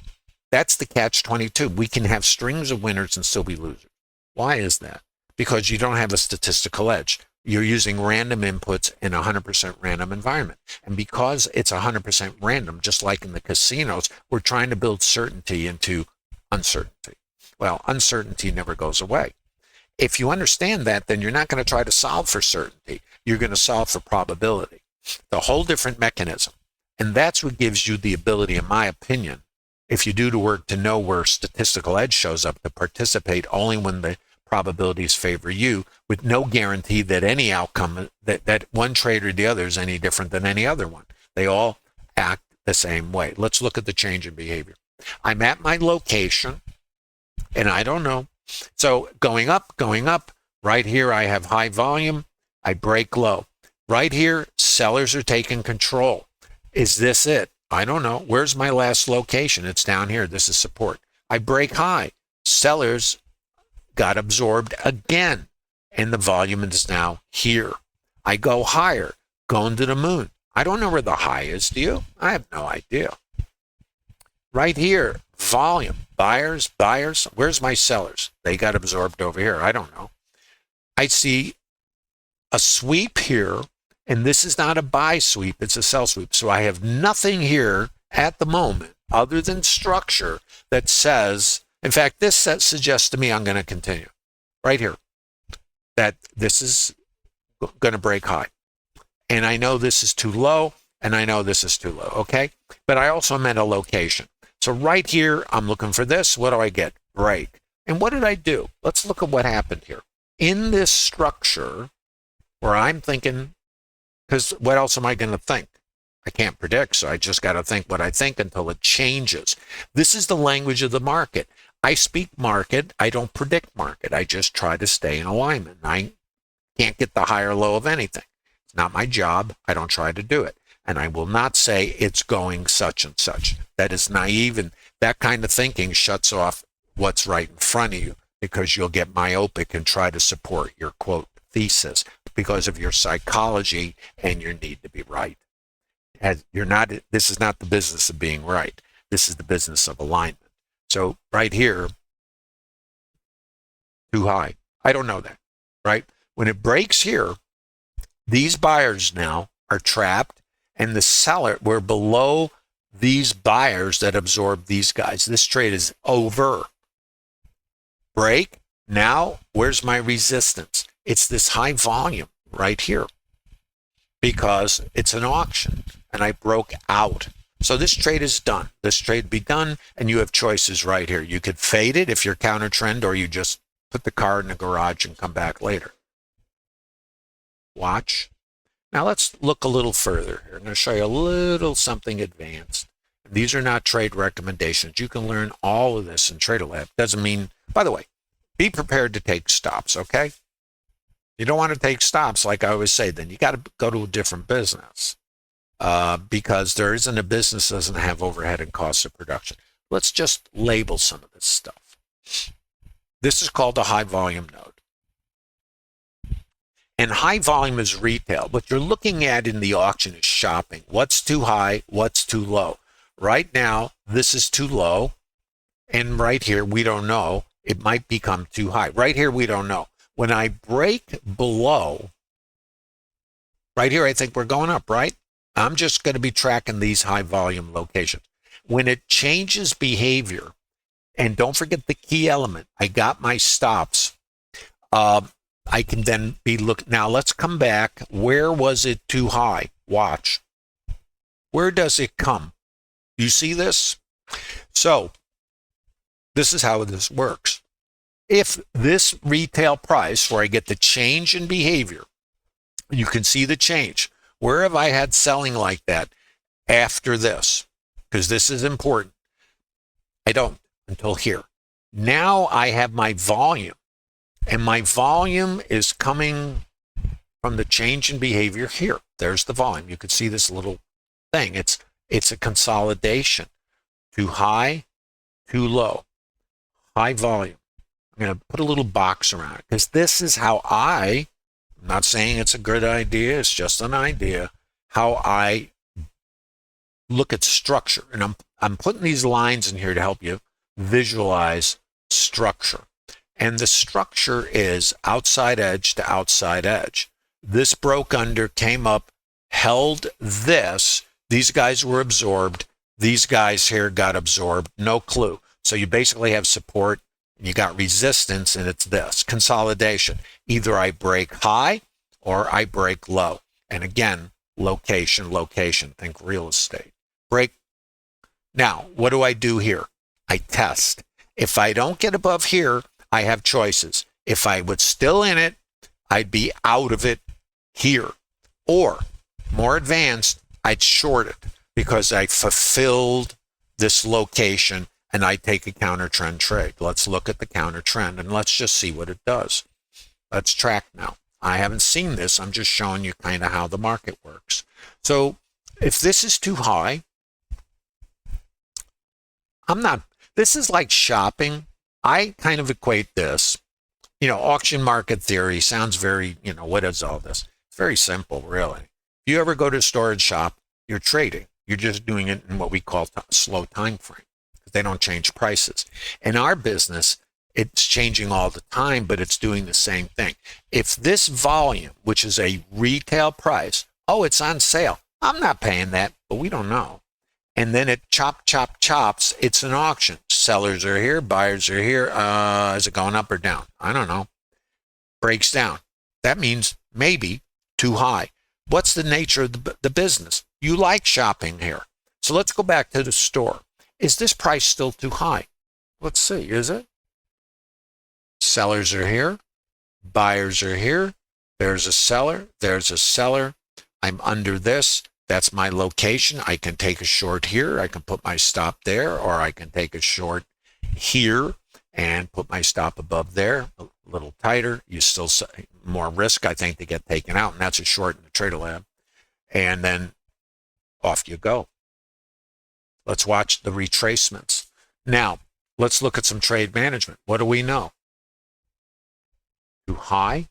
That's the catch-22. We can have strings of winners and still be losers. Why is that? Because you don't have a statistical edge. You're using random inputs in a 100% random environment. And because it's 100% random, just like in the casinos, we're trying to build certainty into uncertainty. Well, uncertainty never goes away. If you understand that, then you're not going to try to solve for certainty. You're going to solve for probability. It's a whole different mechanism. And that's what gives you the ability, in my opinion, if you do the work to know where statistical edge shows up, to participate only when the probabilities favor you, with no guarantee that any outcome, that one trade or the other is any different than any other one. They all act the same way. Let's look at the change in behavior. I'm at my location, and I don't know. So going up, right here I have high volume, I break low. Right here, sellers are taking control. Is this it? I don't know. Where's my last location? It's down here. This is support. I break high. Sellers got absorbed again, and the volume is now here. I go higher, going to the moon. I don't know where the high is. Do you? I have no idea. Right here, volume, buyers. Where's my sellers? They got absorbed over here. I don't know. I see a sweep here, and this is not a buy sweep, it's a sell sweep. So I have nothing here at the moment other than structure that says, in fact, this suggests to me I'm going to continue right here, that this is going to break high. And I know this is too low, and I know this is too low, okay? But I also meant a location. So right here, I'm looking for this. What do I get? Break. And what did I do? Let's look at what happened here. In this structure, where I'm thinking, because what else am I going to think? I can't predict, so I just got to think what I think until it changes. This is the language of the market. I speak market. I don't predict market. I just try to stay in alignment. I can't get the high or low of anything. It's not my job. I don't try to do it. And I will not say it's going such and such. That is naive, and that kind of thinking shuts off what's right in front of you, because you'll get myopic and try to support your, quote, thesis because of your psychology and your need to be right. This is not the business of being right. This is the business of alignment. So right here, too high. I don't know that, right? When it breaks here, these buyers now are trapped, and the seller, we're below these buyers that absorb these guys. This trade is over. Break. Now, where's my resistance? It's this high volume right here, because it's an auction and I broke out. So this trade is done. This trade be done, and you have choices right here. You could fade it if you're counter trend, or you just put the car in the garage and come back later. Watch. Now let's look a little further here. I'm going to show you a little something advanced. These are not trade recommendations. You can learn all of this in TraderLab. Doesn't mean, by the way, be prepared to take stops, okay? You don't want to take stops, like I always say, then you got to go to a different business, because there isn't a business that doesn't have overhead and costs of production. Let's just label some of this stuff. This is called a high volume node. And high volume is retail. What you're looking at in the auction is shopping. What's too high? What's too low? Right now, this is too low. And right here, we don't know. It might become too high. Right here, we don't know. When I break below, right here, I think we're going up, right? I'm just going to be tracking these high volume locations. When it changes behavior, and don't forget the key element, I got my stops. I can then be looking. Now let's come back. Where was it too high? Watch. Where does it come? You see this? So this is how this works. If this retail price, where I get the change in behavior, you can see the change. Where have I had selling like that after this? Because this is important. I don't until here. Now I have my volume. And my volume is coming from the change in behavior here. There's the volume. You can see this little thing. It's a consolidation. Too high, too low. High volume. I'm going to put a little box around it, because this is how I I'm not saying it's a good idea. It's just an idea how I look at structure. And I'm putting these lines in here to help you visualize structure. And the structure is outside edge to outside edge. This broke under, came up, held this. These guys were absorbed. These guys here got absorbed. No clue. So you basically have support, you got resistance, and it's this consolidation. Either I break high or I break low. And again, location, location. Think real estate. Break. Now, what do I do here? I test. If I don't get above here, I have choices. If I was still in it, I'd be out of it here. Or, more advanced, I'd short it because I fulfilled this location and I take a counter trend trade. Let's look at the counter trend and let's just see what it does. Let's track now. I haven't seen this. I'm just showing you kind of how the market works. So if this is too high, this is like shopping. I kind of equate this, auction market theory sounds very, what is all this? It's very simple, really. If you ever go to a storage shop, you're trading. You're just doing it in what we call slow time frame. They don't change prices. In our business, it's changing all the time, but it's doing the same thing. If this volume, which is a retail price, it's on sale. I'm not paying that, but we don't know. And then it chops. It's an auction. Sellers are here, buyers are here. Is it going up or down? I don't know. Breaks down. That means maybe too high. What's the nature of the business? You like shopping here. So let's go back to the store. Is this price still too high? Let's see. Is it? Sellers are here. Buyers are here. There's a seller. There's a seller. I'm under this. That's my location. I can take a short here. I can put my stop there, or I can take a short here and put my stop above there, a little tighter. You still more risk, I think, to get taken out, and that's a short in the Trader Lab. And then off you go. Let's watch the retracements. Now, let's look at some trade management. What do we know? Too high?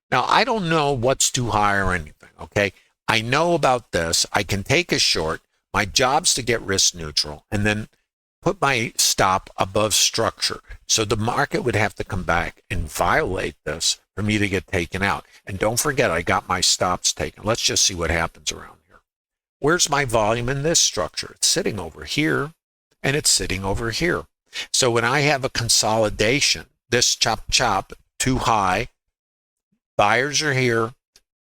Now, I don't know what's too high or anything, okay? I know about this. I can take a short. My job's to get risk neutral and then put my stop above structure. So the market would have to come back and violate this for me to get taken out. And don't forget, I got my stops taken. Let's just see what happens around here. Where's my volume in this structure? It's sitting over here and it's sitting over here. So when I have a consolidation, this chop, too high, buyers are here,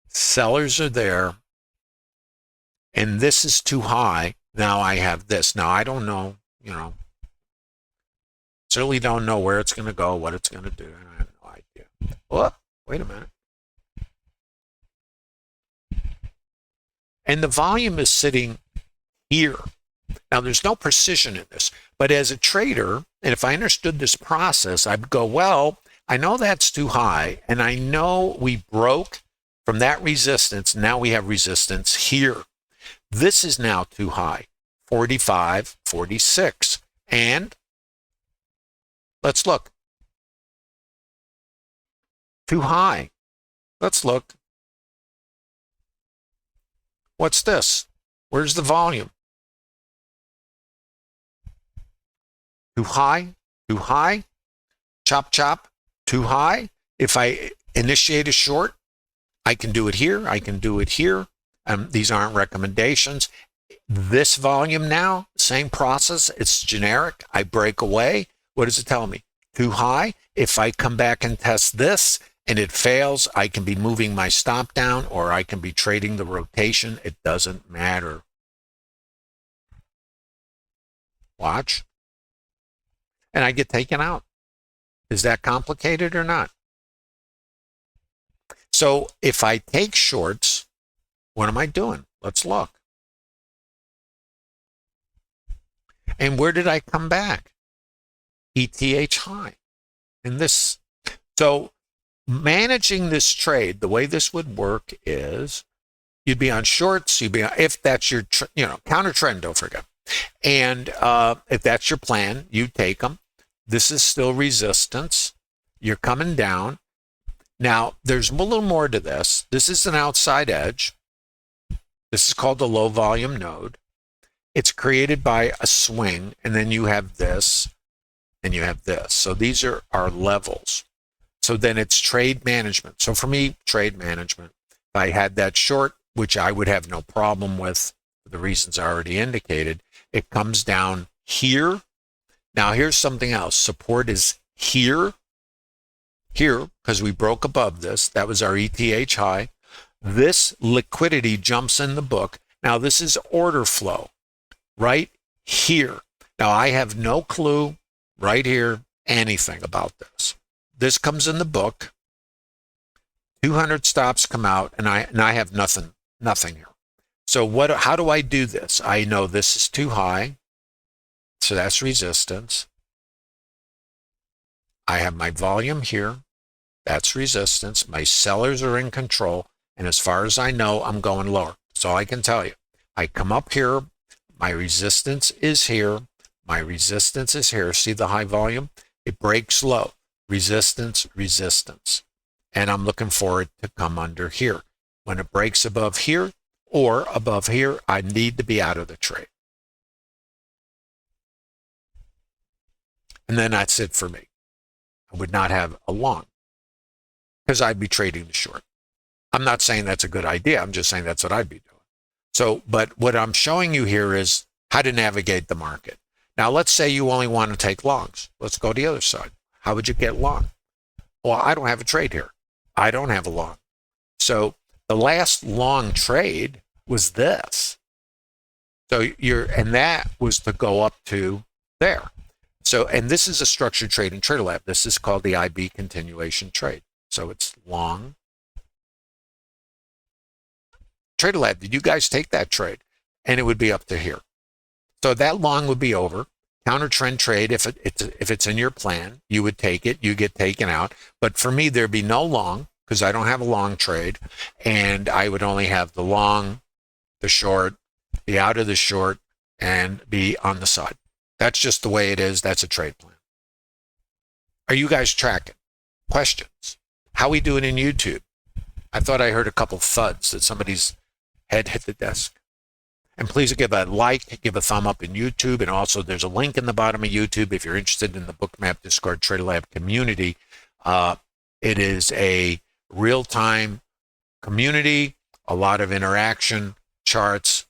sellers are there, and this is too high. Now I have this. Now I don't know, certainly don't know where it's going to go, what it's going to do. I have no idea. Oh, wait a minute. And the volume is sitting here. Now there's no precision in this, but as a trader, and if I understood this process, I'd go, well, I know that's too high, and I know we broke from that resistance. Now we have resistance here. This is now too high, 45, 46. And let's look. Too high. Let's look. What's this? Where's the volume? Too high, too high, chop, too high. If I initiate a short, I can do it here. I can do it here. These aren't recommendations. This volume now, same process. It's generic. I break away. What does it tell me? Too high. If I come back and test this and it fails, I can be moving my stop down or I can be trading the rotation. It doesn't matter. Watch. And I get taken out. Is that complicated or not? So if I take shorts, what am I doing? Let's look. And where did I come back? ETH high. And this, so managing this trade, the way this would work is you'd be on shorts, you'd be on, if that's your, counter trend, don't forget. And if that's your plan, you take them. This is still resistance. You're coming down. Now, there's a little more to this. This is an outside edge. This is called the low volume node. It's created by a swing, and then you have this, and you have this. So these are our levels. So then it's trade management. So for me, trade management, if I had that short, which I would have no problem with for the reasons I already indicated, it comes down here. Now here's something else. Support is here, because we broke above this. That was our ETH high. This liquidity jumps in the book. Now this is order flow right here. Now I have no clue right here anything about this. This comes in the book. 200 stops come out, and I have nothing here. So how do I do this? I know this is too high, so that's resistance. I have my volume here. That's resistance. My sellers are in control, and as far as I know, I'm going lower. That's all I can tell you. I come up here. My resistance is here. My resistance is here. See the high volume? It breaks low. Resistance, resistance. And I'm looking for it to come under here. When it breaks above here or above here, I need to be out of the trade. And then that's it for me. I would not have a long because I'd be trading the short. I'm not saying that's a good idea. I'm just saying that's what I'd be doing. So, but what I'm showing you here is how to navigate the market. Now, let's say you only want to take longs. Let's go to the other side. How would you get long? Well, I don't have a trade here. I don't have a long. So the last long trade was this. So and that was to go up to there. So, and this is a structured trade in TraderLab. This is called the IB continuation trade. So it's long. TraderLab, did you guys take that trade? And it would be up to here. So that long would be over. Counter trend trade, if it's in your plan, you would take it, you get taken out. But for me, there'd be no long because I don't have a long trade, and I would only have the long, the short, be out of the short, and be on the side. That's just the way it is. That's a trade plan. Are you guys tracking? Questions? How we doing in YouTube? I thought I heard a couple thuds that somebody's head hit the desk. And please give a like, give a thumb up in YouTube. And also there's a link in the bottom of YouTube if you're interested in the Bookmap Discord TraderLab community. It is a real-time community, a lot of interaction, charts,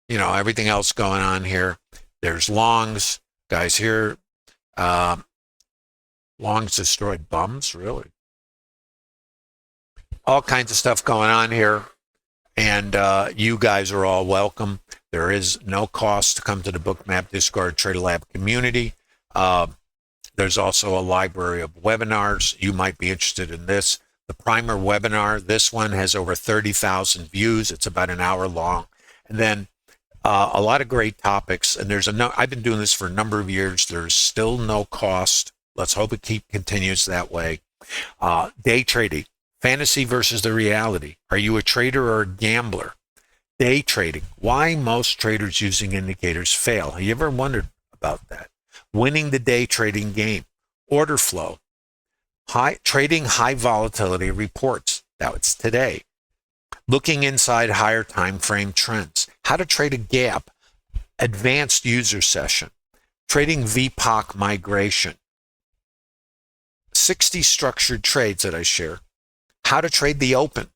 everything else going on here. There's longs, guys here. Longs destroyed bums, really. All kinds of stuff going on here. And you guys are all welcome. There is no cost to come to the Bookmap Discord TraderLab community. There's also a library of webinars. You might be interested in this. The primer webinar, this one has over 30,000 views. It's about an hour long. And then a lot of great topics. And I've been doing this for a number of years. There's still no cost. Let's hope it continues that way. Day trading. Fantasy versus the reality. Are you a trader or a gambler? Day trading. Why most traders using indicators fail. Have you ever wondered about that? Winning the day trading game. Order flow. Trading high volatility reports. That's today. Looking inside higher time frame trends. How to trade a gap. Advanced user session. Trading VPOC migration. 60 structured trades that I share. How to trade the open.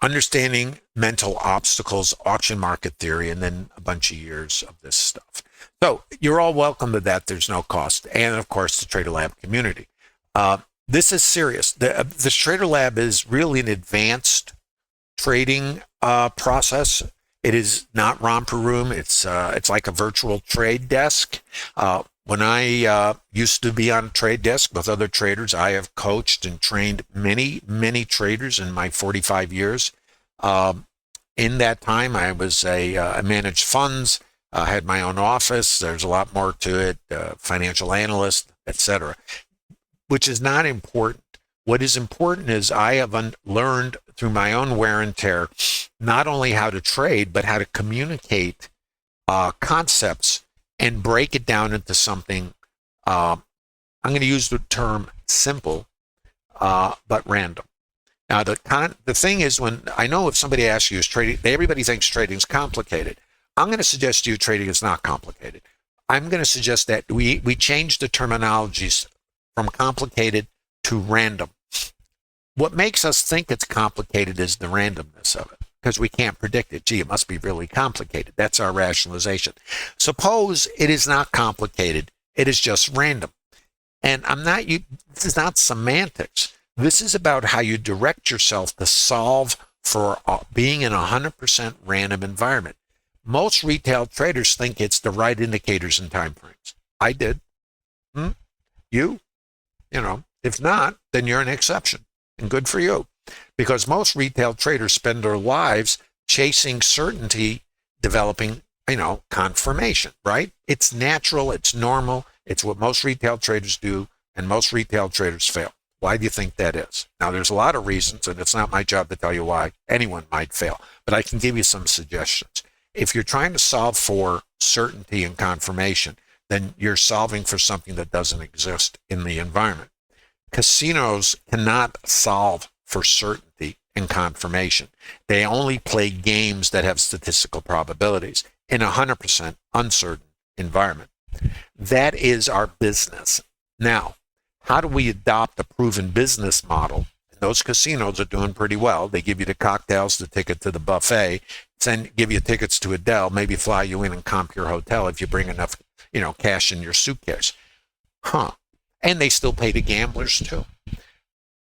Understanding mental obstacles, auction market theory, and then a bunch of years of this stuff. So you're all welcome to that. There's no cost. And of course, the TraderLab community. This is serious. This TraderLab is really an advanced trading process. It is not romper room. It's like a virtual trade desk. When I used to be on a trade desk with other traders, I have coached and trained many, many traders in my 45 years. In that time, I was I managed funds, had my own office. There's a lot more to it, financial analyst, etc., which is not important. What is important is I have learned through my own wear and tear, not only how to trade, but how to communicate concepts and break it down into something, I'm going to use the term simple, but random. Now, the thing is, when I know if somebody asks you is trading, everybody thinks trading is complicated. I'm going to suggest to you trading is not complicated. I'm going to suggest that we change the terminologies from complicated to random. What makes us think it's complicated is the randomness of it, because we can't predict it. Gee, it must be really complicated. That's our rationalization. Suppose it is not complicated. It is just random. And this is not semantics. This is about how you direct yourself to solve for being in a 100% random environment. Most retail traders think it's the right indicators and time frames. I did. You know, if not, then you're an exception. And good for you. Because most retail traders spend their lives chasing certainty, developing, confirmation, right? It's natural. It's normal. It's what most retail traders do, and most retail traders fail. Why do you think that is? Now, there's a lot of reasons, and it's not my job to tell you why anyone might fail, but I can give you some suggestions. If you're trying to solve for certainty and confirmation, then you're solving for something that doesn't exist in the environment. Casinos cannot solve for certainty and confirmation. They only play games that have statistical probabilities in a 100% uncertain environment. That is our business. Now, how do we adopt a proven business model? And those casinos are doing pretty well. They give you the cocktails, the ticket to the buffet, then give you tickets to Adele, maybe fly you in and comp your hotel if you bring enough, cash in your suitcase. And they still pay the gamblers too.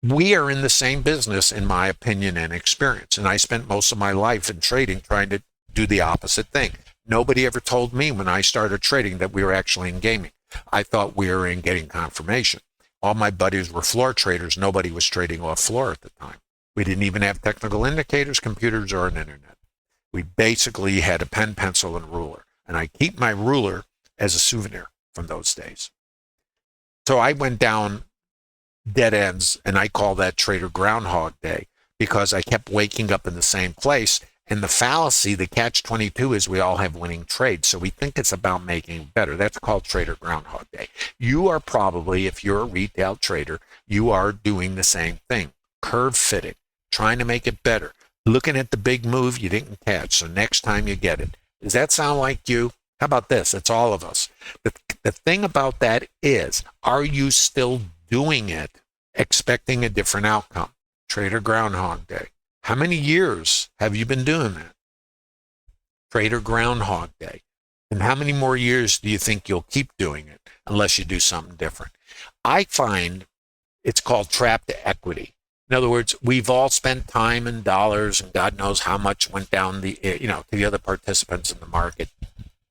We are in the same business, in my opinion and experience. And I spent most of my life in trading trying to do the opposite thing. Nobody ever told me when I started trading that we were actually in gaming. I thought we were in getting confirmation. All my buddies were floor traders. Nobody was trading off floor at the time. We didn't even have technical indicators, computers, or an internet. We basically had a pen, pencil, and ruler. And I keep my ruler as a souvenir from those days. So I went down dead ends, and I call that Trader Groundhog Day, because I kept waking up in the same place. And the fallacy, the catch-22 is we all have winning trades. So we think it's about making it better. That's called Trader Groundhog Day. You are probably, if you're a retail trader, you are doing the same thing. Curve fitting, trying to make it better. Looking at the big move you didn't catch, so next time you get it. Does that sound like you? How about this? It's all of us. The thing about that is, are you still doing it expecting a different outcome? Trader Groundhog Day. How many years have you been doing that? Trader Groundhog Day. And how many more years do you think you'll keep doing it unless you do something different? I find it's called trapped equity. In other words, we've all spent time and dollars, and God knows how much went down to the other participants in the market.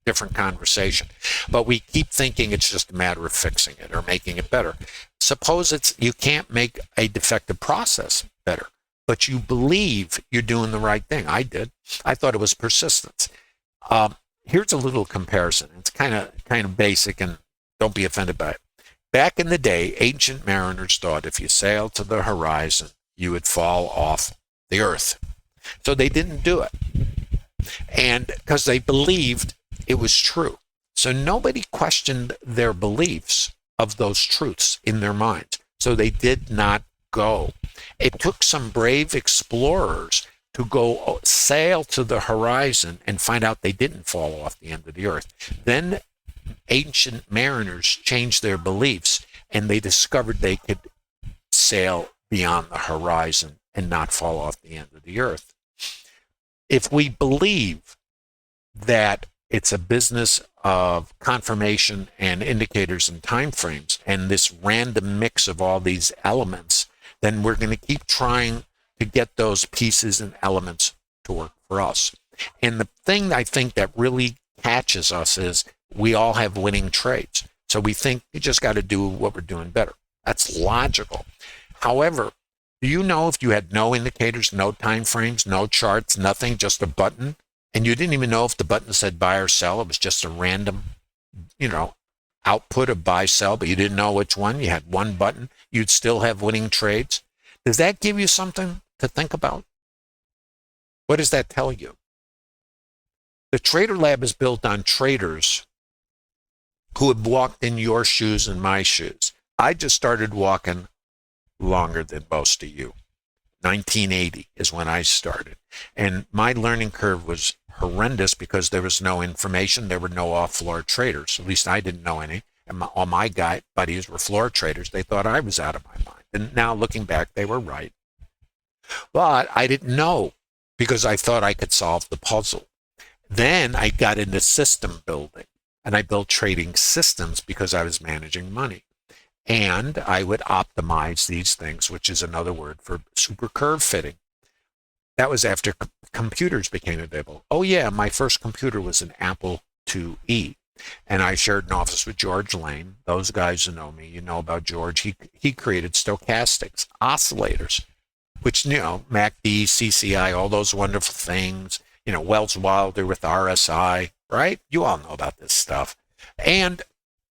Different conversation. But we keep thinking it's just a matter of fixing it or making it better. Suppose you can't make a defective process better, but you believe you're doing the right thing. I did. I thought it was persistence. Here's a little comparison. It's kind of basic, and don't be offended by it. Back in the day, ancient mariners thought if you sailed to the horizon, you would fall off the earth. So they didn't do it. And because they believed it was true. So nobody questioned their beliefs of those truths in their minds. So they did not go. It took some brave explorers to go sail to the horizon and find out they didn't fall off the end of the earth. Then ancient mariners changed their beliefs, and they discovered they could sail beyond the horizon and not fall off the end of the earth. If we believe that it's a business of confirmation and indicators and time frames and this random mix of all these elements, then we're going to keep trying to get those pieces and elements to work for us. And the thing I think that really catches us is we all have winning trades. So we think we just got to do what we're doing better. That's logical. However, do you know if you had no indicators, no time frames, no charts, nothing, just a button, and you didn't even know if the button said buy or sell, it was just a random, output of buy, sell, but you didn't know which one, you had one button, you'd still have winning trades. Does that give you something to think about? What does that tell you? The Trader Lab is built on traders who have walked in your shoes and my shoes. I just started walking longer than most of you. 1980 is when I started. And my learning curve was horrendous because there was no information. There were no off-floor traders. At least I didn't know any. And all my buddies were floor traders. They thought I was out of my mind. And now looking back, they were right. But I didn't know because I thought I could solve the puzzle. Then I got into system building, and I built trading systems because I was managing money. And I would optimize these things, which is another word for super curve fitting. That was after computers became available. Oh yeah, my first computer was an Apple IIe. And I shared an office with George Lane. Those guys who know me, you know about George. He created stochastics, oscillators, which, MACD, CCI, all those wonderful things. Wells Wilder with RSI, right? You all know about this stuff. And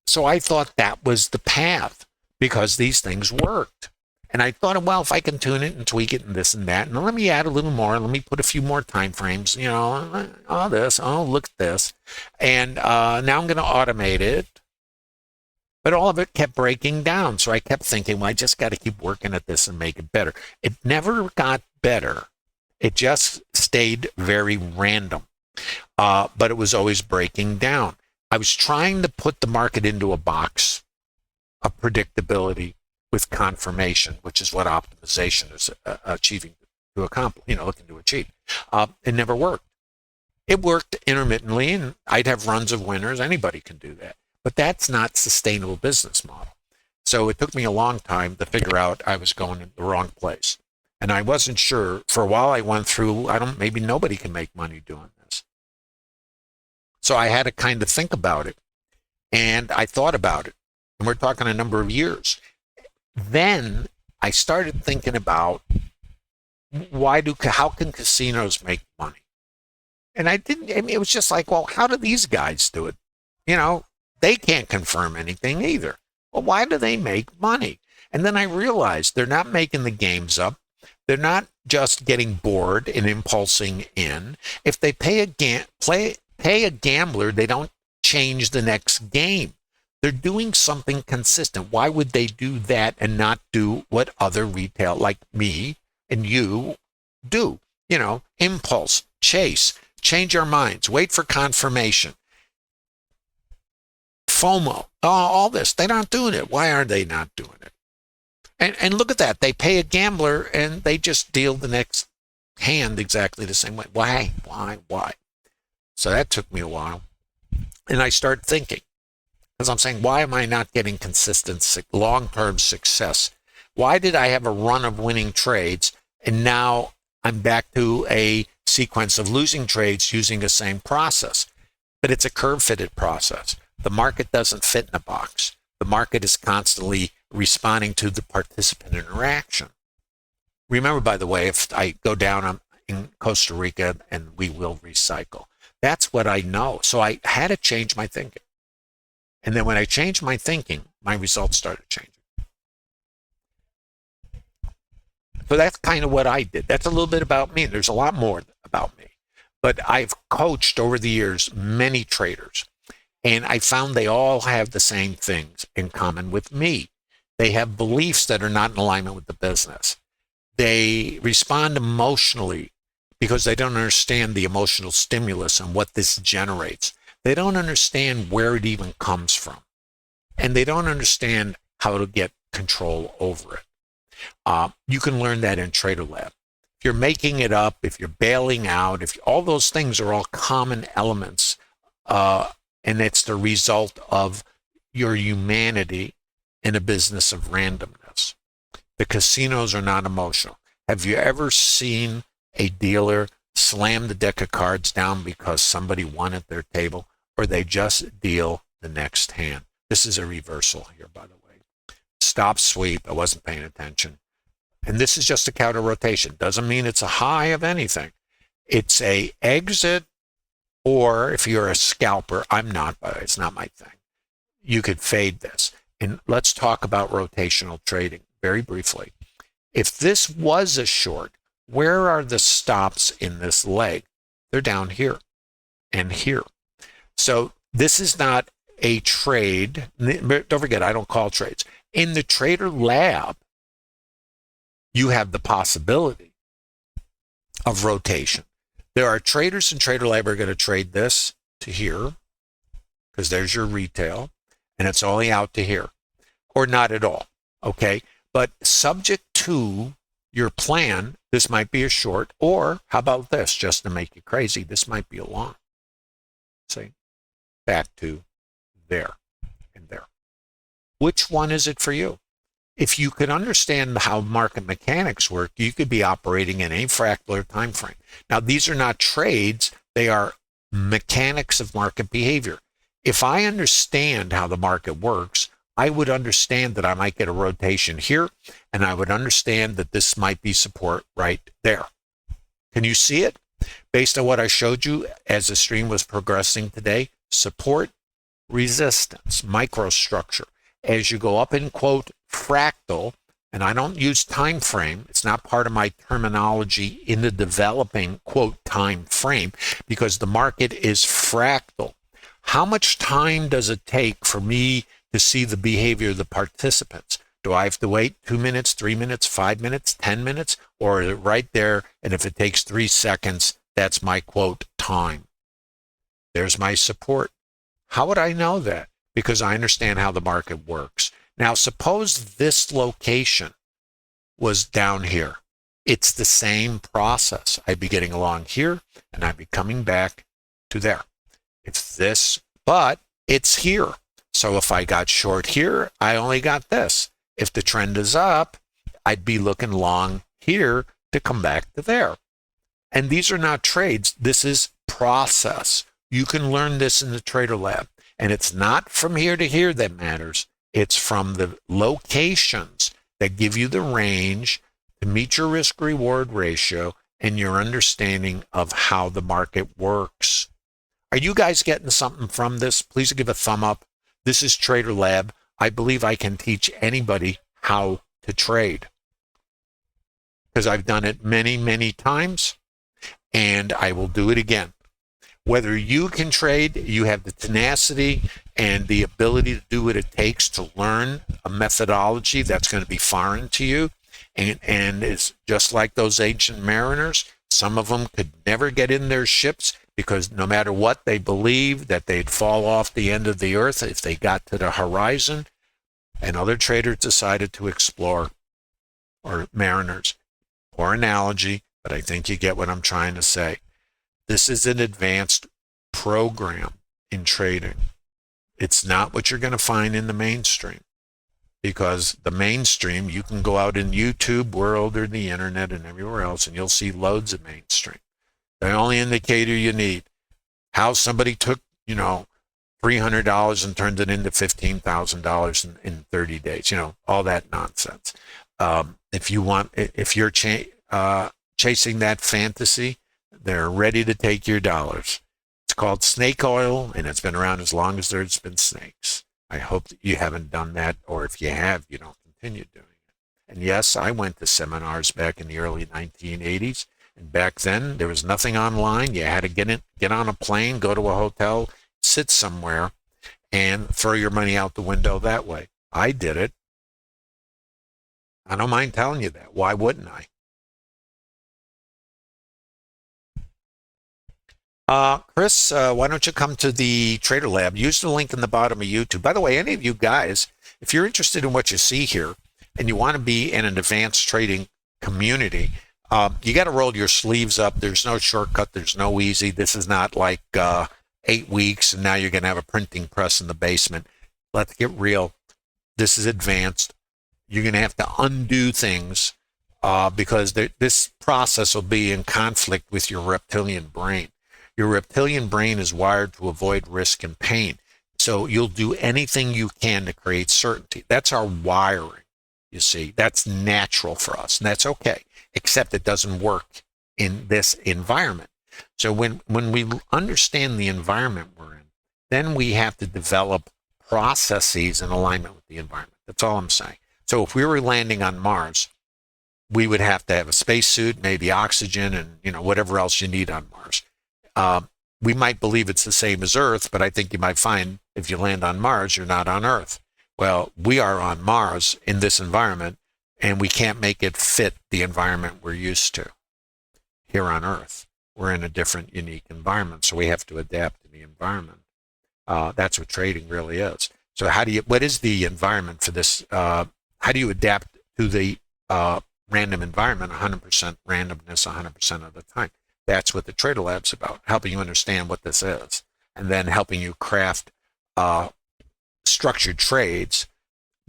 so I thought that was the path because these things worked. And I thought, well, if I can tune it and tweak it and this and that, and let me add a little more, let me put a few more time frames, all this, look at this. And now I'm going to automate it. But all of it kept breaking down. So I kept thinking, well, I just got to keep working at this and make it better. It never got better. It just stayed very random. But it was always breaking down. I was trying to put the market into a box of predictability with confirmation, which is what optimization is achieving to accomplish, looking to achieve. It never worked. It worked intermittently, and I'd have runs of winners. Anybody can do that. But that's not sustainable business model. So it took me a long time to figure out I was going in the wrong place. And I wasn't sure. For a while I went through, maybe nobody can make money doing this. So I had to kind of think about it. And I thought about it. And we're talking a number of years. Then I started thinking about how can casinos make money? And it was just like, well, how do these guys do it? They can't confirm anything either. Well, why do they make money? And then I realized they're not making the games up. They're not just getting bored and impulsing in. If they pay a gambler, they don't change the next game. They're doing something consistent. Why would they do that and not do what other retail like me and you do? Impulse, chase, change our minds, wait for confirmation. FOMO, all this. They're not doing it. Why are they not doing it? And look at that. They pay a gambler and they just deal the next hand exactly the same way. Why? So that took me a while. And I started thinking, because I'm saying, why am I not getting consistent long-term success? Why did I have a run of winning trades and now I'm back to a sequence of losing trades using the same process? But it's a curve-fitted process. The market doesn't fit in a box. The market is constantly responding to the participant interaction. Remember, by the way, if I go down in Costa Rica and we will recycle, that's what I know. So I had to change my thinking. And then when I changed my thinking, my results started changing. So that's kind of what I did. That's a little bit about me. There's a lot more about me. But I've coached over the years many traders. And I found they all have the same things in common with me. They have beliefs that are not in alignment with the business. They respond emotionally because they don't understand the emotional stimulus and what this generates. They don't understand where it even comes from. And they don't understand how to get control over it. You can learn that in Trader Lab. If you're making it up, if you're bailing out, all those things are all common elements. And it's the result of your humanity in a business of randomness. The casinos are not emotional. Have you ever seen a dealer slam the deck of cards down because somebody won at their table, or they just deal the next hand? This is a reversal here, by the way. Stop sweep. I wasn't paying attention. And this is just a counter rotation. Doesn't mean it's a high of anything. It's a exit. Or if you're a scalper, I'm not, but it's not my thing. You could fade this. And let's talk about rotational trading very briefly. If this was a short, where are the stops in this leg? They're down here and here. So this is not a trade. Don't forget, I don't call trades. In the Trader Lab, you have the possibility of rotation. There are traders in Trader Lab who are going to trade this to here, because there's your retail, and it's only out to here, or not at all, okay? But subject to your plan, this might be a short, or how about this, just to make you crazy, this might be a long. See, back to there and there. Which one is it for you? If you could understand how market mechanics work, you could be operating in a fractal time frame. Now, these are not trades, they are mechanics of market behavior. If I understand how the market works, I would understand that I might get a rotation here, and I would understand that this might be support right there. Can you see it? Based on what I showed you as the stream was progressing today, support, resistance, microstructure. As you go up in quote fractal, and I don't use time frame, it's not part of my terminology in the developing quote time frame, because the market is fractal. How much time does it take for me to see the behavior of the participants? Do I have to wait 2 minutes, 3 minutes, 5 minutes, 10 minutes, or is it right there? And if it takes 3 seconds, that's my quote time. There's my support. How would I know that? Because I understand how the market works. Now, suppose this location was down here. It's the same process. I'd be getting along here, and I'd be coming back to there. It's this, but it's here. So if I got short here, I only got this. If the trend is up, I'd be looking long here to come back to there. And these are not trades. This is process. You can learn this in the Trader Lab. And it's not from here to here that matters. It's from the locations that give you the range to meet your risk-reward ratio and your understanding of how the market works. Are you guys getting something from this? Please give a thumb up. This is Trader Lab. I believe I can teach anybody how to trade, because I've done it many, many times, and I will do it again. Whether you can trade, you have the tenacity and the ability to do what it takes to learn a methodology that's going to be foreign to you. And it's just like those ancient mariners. Some of them could never get in their ships because no matter what, they believed that they'd fall off the end of the earth if they got to the horizon. And other traders decided to explore, or mariners. Poor analogy, but I think you get what I'm trying to say. This is an advanced program in trading. It's not what you're going to find in the mainstream, because the mainstream, you can go out in YouTube world or the internet and everywhere else, and you'll see loads of mainstream. The only indicator you need, how somebody took, $300 and turned it into $15,000 in 30 days, all that nonsense. If you're chasing that fantasy, they're ready to take your dollars. It's called snake oil, and it's been around as long as there's been snakes. I hope that you haven't done that, or if you have, you don't continue doing it. And yes, I went to seminars back in the early 1980s, and back then there was nothing online. You had to get on a plane, go to a hotel, sit somewhere, and throw your money out the window that way. I did it. I don't mind telling you that. Why wouldn't I? Chris, why don't you come to the Trader Lab? Use the link in the bottom of YouTube. By the way, any of you guys, if you're interested in what you see here and you want to be in an advanced trading community, you got to roll your sleeves up. There's no shortcut. There's no easy. This is not like 8 weeks and now you're going to have a printing press in the basement. Let's get real. This is advanced. You're going to have to undo things because this process will be in conflict with your reptilian brain. Your reptilian brain is wired to avoid risk and pain. So you'll do anything you can to create certainty. That's our wiring, you see. That's natural for us, and that's okay, except it doesn't work in this environment. So when we understand the environment we're in, then we have to develop processes in alignment with the environment. That's all I'm saying. So if we were landing on Mars, we would have to have a spacesuit, maybe oxygen, and whatever else you need on Mars. We might believe it's the same as Earth, but I think you might find if you land on Mars, you're not on Earth. Well, we are on Mars in this environment, and we can't make it fit the environment we're used to here on Earth. We're in a different, unique environment, so we have to adapt to the environment. That's what trading really is. So what is the environment for this? How do you adapt to the random environment, 100% randomness 100% of the time? That's what the Trader Lab's about, helping you understand what this is, and then helping you craft structured trades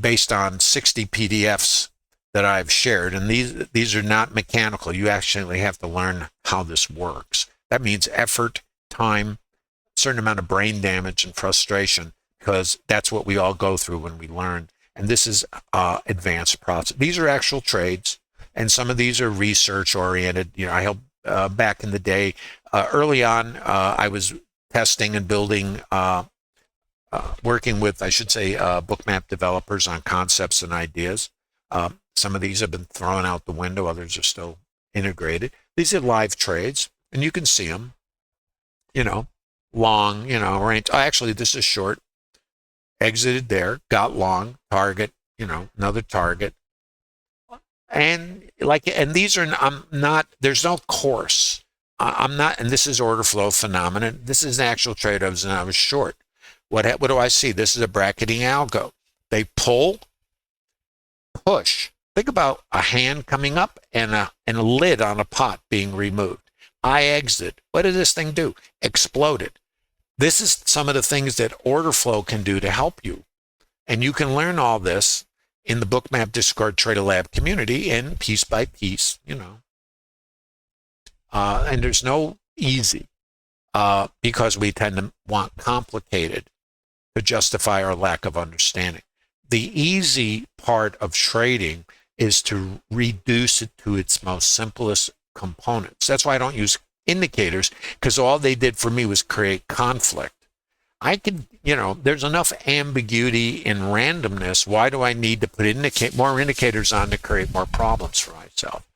based on 60 PDFs that I've shared. And these are not mechanical. You actually have to learn how this works. That means effort, time, a certain amount of brain damage and frustration, because that's what we all go through when we learn. And this is advanced process. These are actual trades, and some of these are research oriented. I helped back in the day. Early on, I was testing and building, working with, I should say, Bookmap developers on concepts and ideas. Some of these have been thrown out the window. Others are still integrated. These are live trades, and you can see them, long, range. Actually, this is short. Exited there, got long, target, another target. And these are, I'm not, there's no course. I'm not, and this is order flow phenomenon. This is an actual trade I was short. What do I see? This is a bracketing algo. They pull, push. Think about a hand coming up and a lid on a pot being removed. I exit. What did this thing do? Exploded. This is some of the things that order flow can do to help you. And you can learn all this in the Bookmap Discord Trader Lab community, and piece by piece, and there's no easy, because we tend to want complicated to justify our lack of understanding. The easy part of trading is to reduce it to its most simplest components. That's why I don't use indicators, because all they did for me was create conflict. I could, there's enough ambiguity in randomness. Why do I need to put more indicators on to create more problems for myself?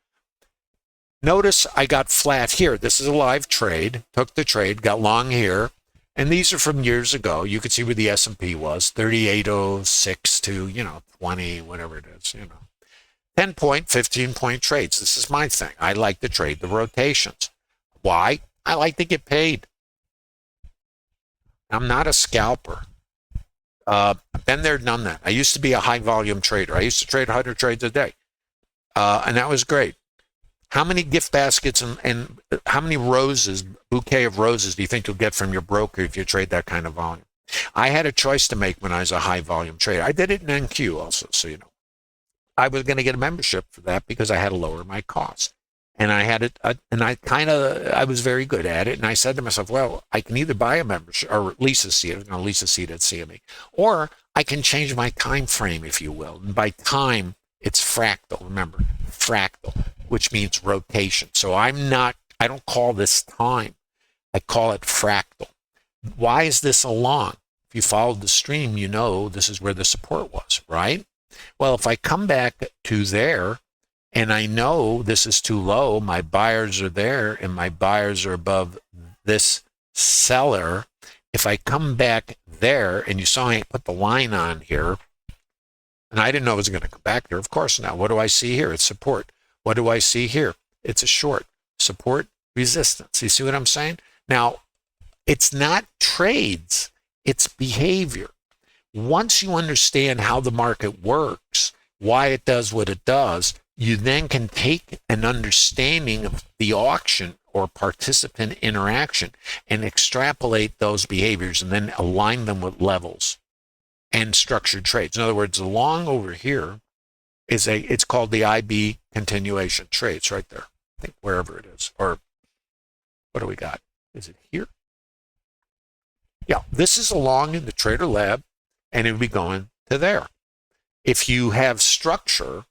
Notice I got flat here. This is a live trade. Took the trade, got long here. And these are from years ago. You can see where the S&P was, 3806 to, 20, whatever it is, 10-point, 15-point trades. This is my thing. I like to trade the rotations. Why? I like to get paid. I'm not a scalper. I've been there, done that. I used to be a high volume trader. I used to trade 100 trades a day. And that was great. How many gift baskets and how many bouquet of roses do you think you'll get from your broker if you trade that kind of volume? I had a choice to make when I was a high volume trader. I did it in NQ also, so you know. I was going to get a membership for that because I had to lower my costs. And I had it, and I was very good at it. And I said to myself, well, I can either buy a membership or lease a seat. I was going to lease a seat at CME, or I can change my time frame, if you will. And by time, it's fractal. Remember, fractal, which means rotation. So I don't call this time. I call it fractal. Why is this along? If you followed the stream, you know this is where the support was, right? Well, if I come back to there, and I know this is too low, my buyers are there, and my buyers are above this seller. If I come back there, and you saw I put the line on here, and I didn't know it was going to come back there. Of course not. What do I see here? It's support. What do I see here? It's a short. Support, resistance. You see what I'm saying? Now, it's not trades. It's behavior. Once you understand how the market works, why it does what it does, you then can take an understanding of the auction or participant interaction and extrapolate those behaviors and then align them with levels and structured trades. In other words, the long over here it's called the IB continuation trades right there. I think wherever it is. Or what do we got? Is it here? Yeah, this is along in the Trader Lab, and it would be going to there. If you have structure,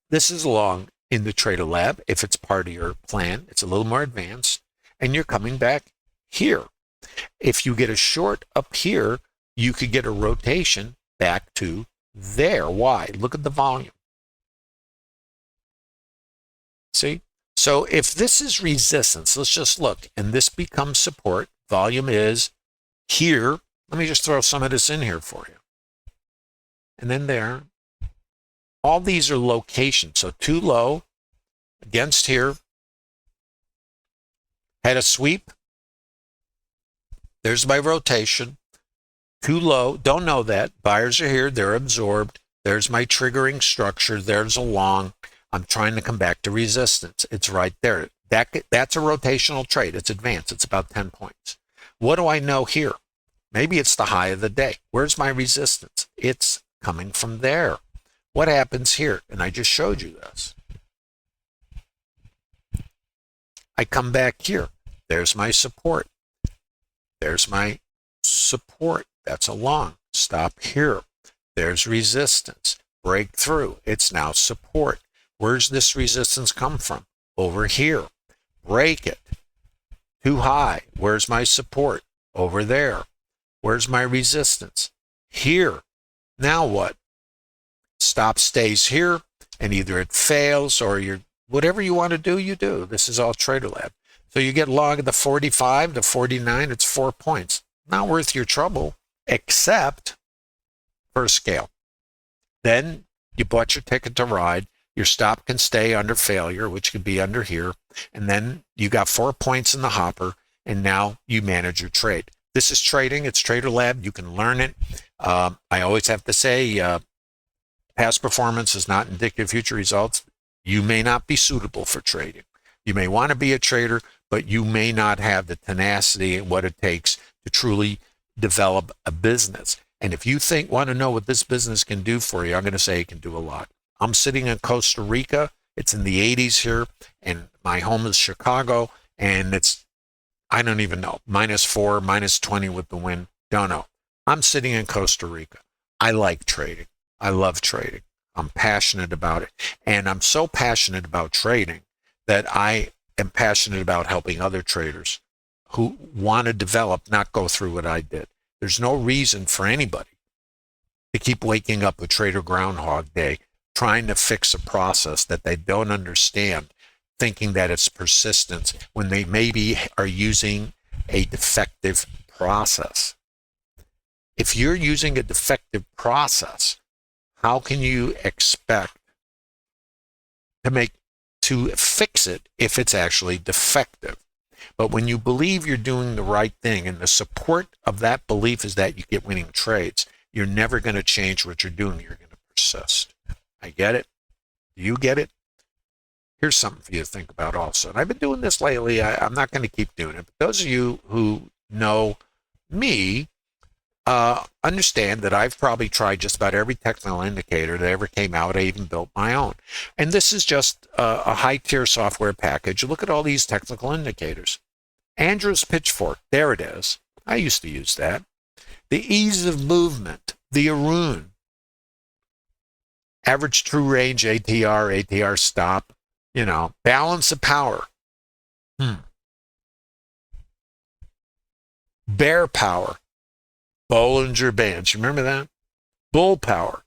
this is along in the Trader Lab. If it's part of your plan, it's a little more advanced, and you're coming back here. If you get a short up here, you could get a rotation back to there. Why? Look at the volume. See? So if this is resistance, let's just look, and this becomes support. Volume is here. Let me just throw some of this in here for you. And then there. All these are locations. So too low against here. Had a sweep. There's my rotation. Too low. Don't know that. Buyers are here. They're absorbed. There's my triggering structure. There's a long. I'm trying to come back to resistance. It's right there. That's a rotational trade. It's advanced. It's about 10 points. What do I know here? Maybe it's the high of the day. Where's my resistance? It's coming from there. What happens here? And I just showed you this. I come back here. There's my support. There's my support. That's a long. Stop here. There's resistance. Breakthrough. It's now support. Where's this resistance come from? Over here. Break it. Too high. Where's my support? Over there. Where's my resistance? Here. Now what? Stop stays here, and either it fails or you're whatever you want to do, you do. This is all Trader Lab. So you get log of the 45 to 49. It's 4 points. Not worth your trouble, except for a scale. Then you bought your ticket to ride. Your stop can stay under failure, which could be under here. And then you got 4 points in the hopper, and now you manage your trade. This is trading. It's Trader Lab. You can learn it. I always have to say, past performance is not indicative of future results. You may not be suitable for trading. You may want to be a trader, but you may not have the tenacity and what it takes to truly develop a business. And if you want to know what this business can do for you, I'm going to say it can do a lot. I'm sitting in Costa Rica. It's in the 80s here, and my home is Chicago, and it's, I don't even know, -4, -20 with the wind. Don't know. I'm sitting in Costa Rica. I like trading. I love trading. I'm passionate about it. And I'm so passionate about trading that I am passionate about helping other traders who want to develop, not go through what I did. There's no reason for anybody to keep waking up with Trader Groundhog Day, trying to fix a process that they don't understand, thinking that it's persistence when they maybe are using a defective process. If you're using a defective process, how can you expect to fix it if it's actually defective? But when you believe you're doing the right thing, and the support of that belief is that you get winning trades, you're never going to change what you're doing. You're going to persist. I get it. Do you get it? Here's something for you to think about also. And I've been doing this lately. I'm not going to keep doing it. But those of you who know me, understand that I've probably tried just about every technical indicator that ever came out. I even built my own. And this is just a high-tier software package. Look at all these technical indicators. Andrew's Pitchfork, there it is. I used to use that. The ease of movement, the Arun. Average true range, ATR, ATR stop, balance of power. Bear power. Bollinger Bands. You remember that? Bull power.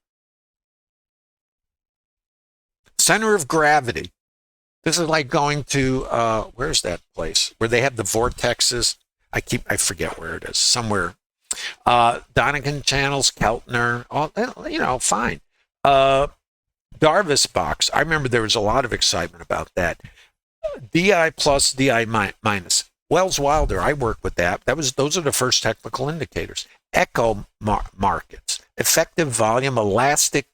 Center of gravity. This is like going to, where's that place? Where they have the vortexes. I forget where it is. Somewhere. Donegan channels, Keltner, all, fine. Darvis box. I remember there was a lot of excitement about that. DI plus, DI minus. Wells Wilder, I worked with that. Those are the first technical indicators. Echo markets, effective volume, elastic,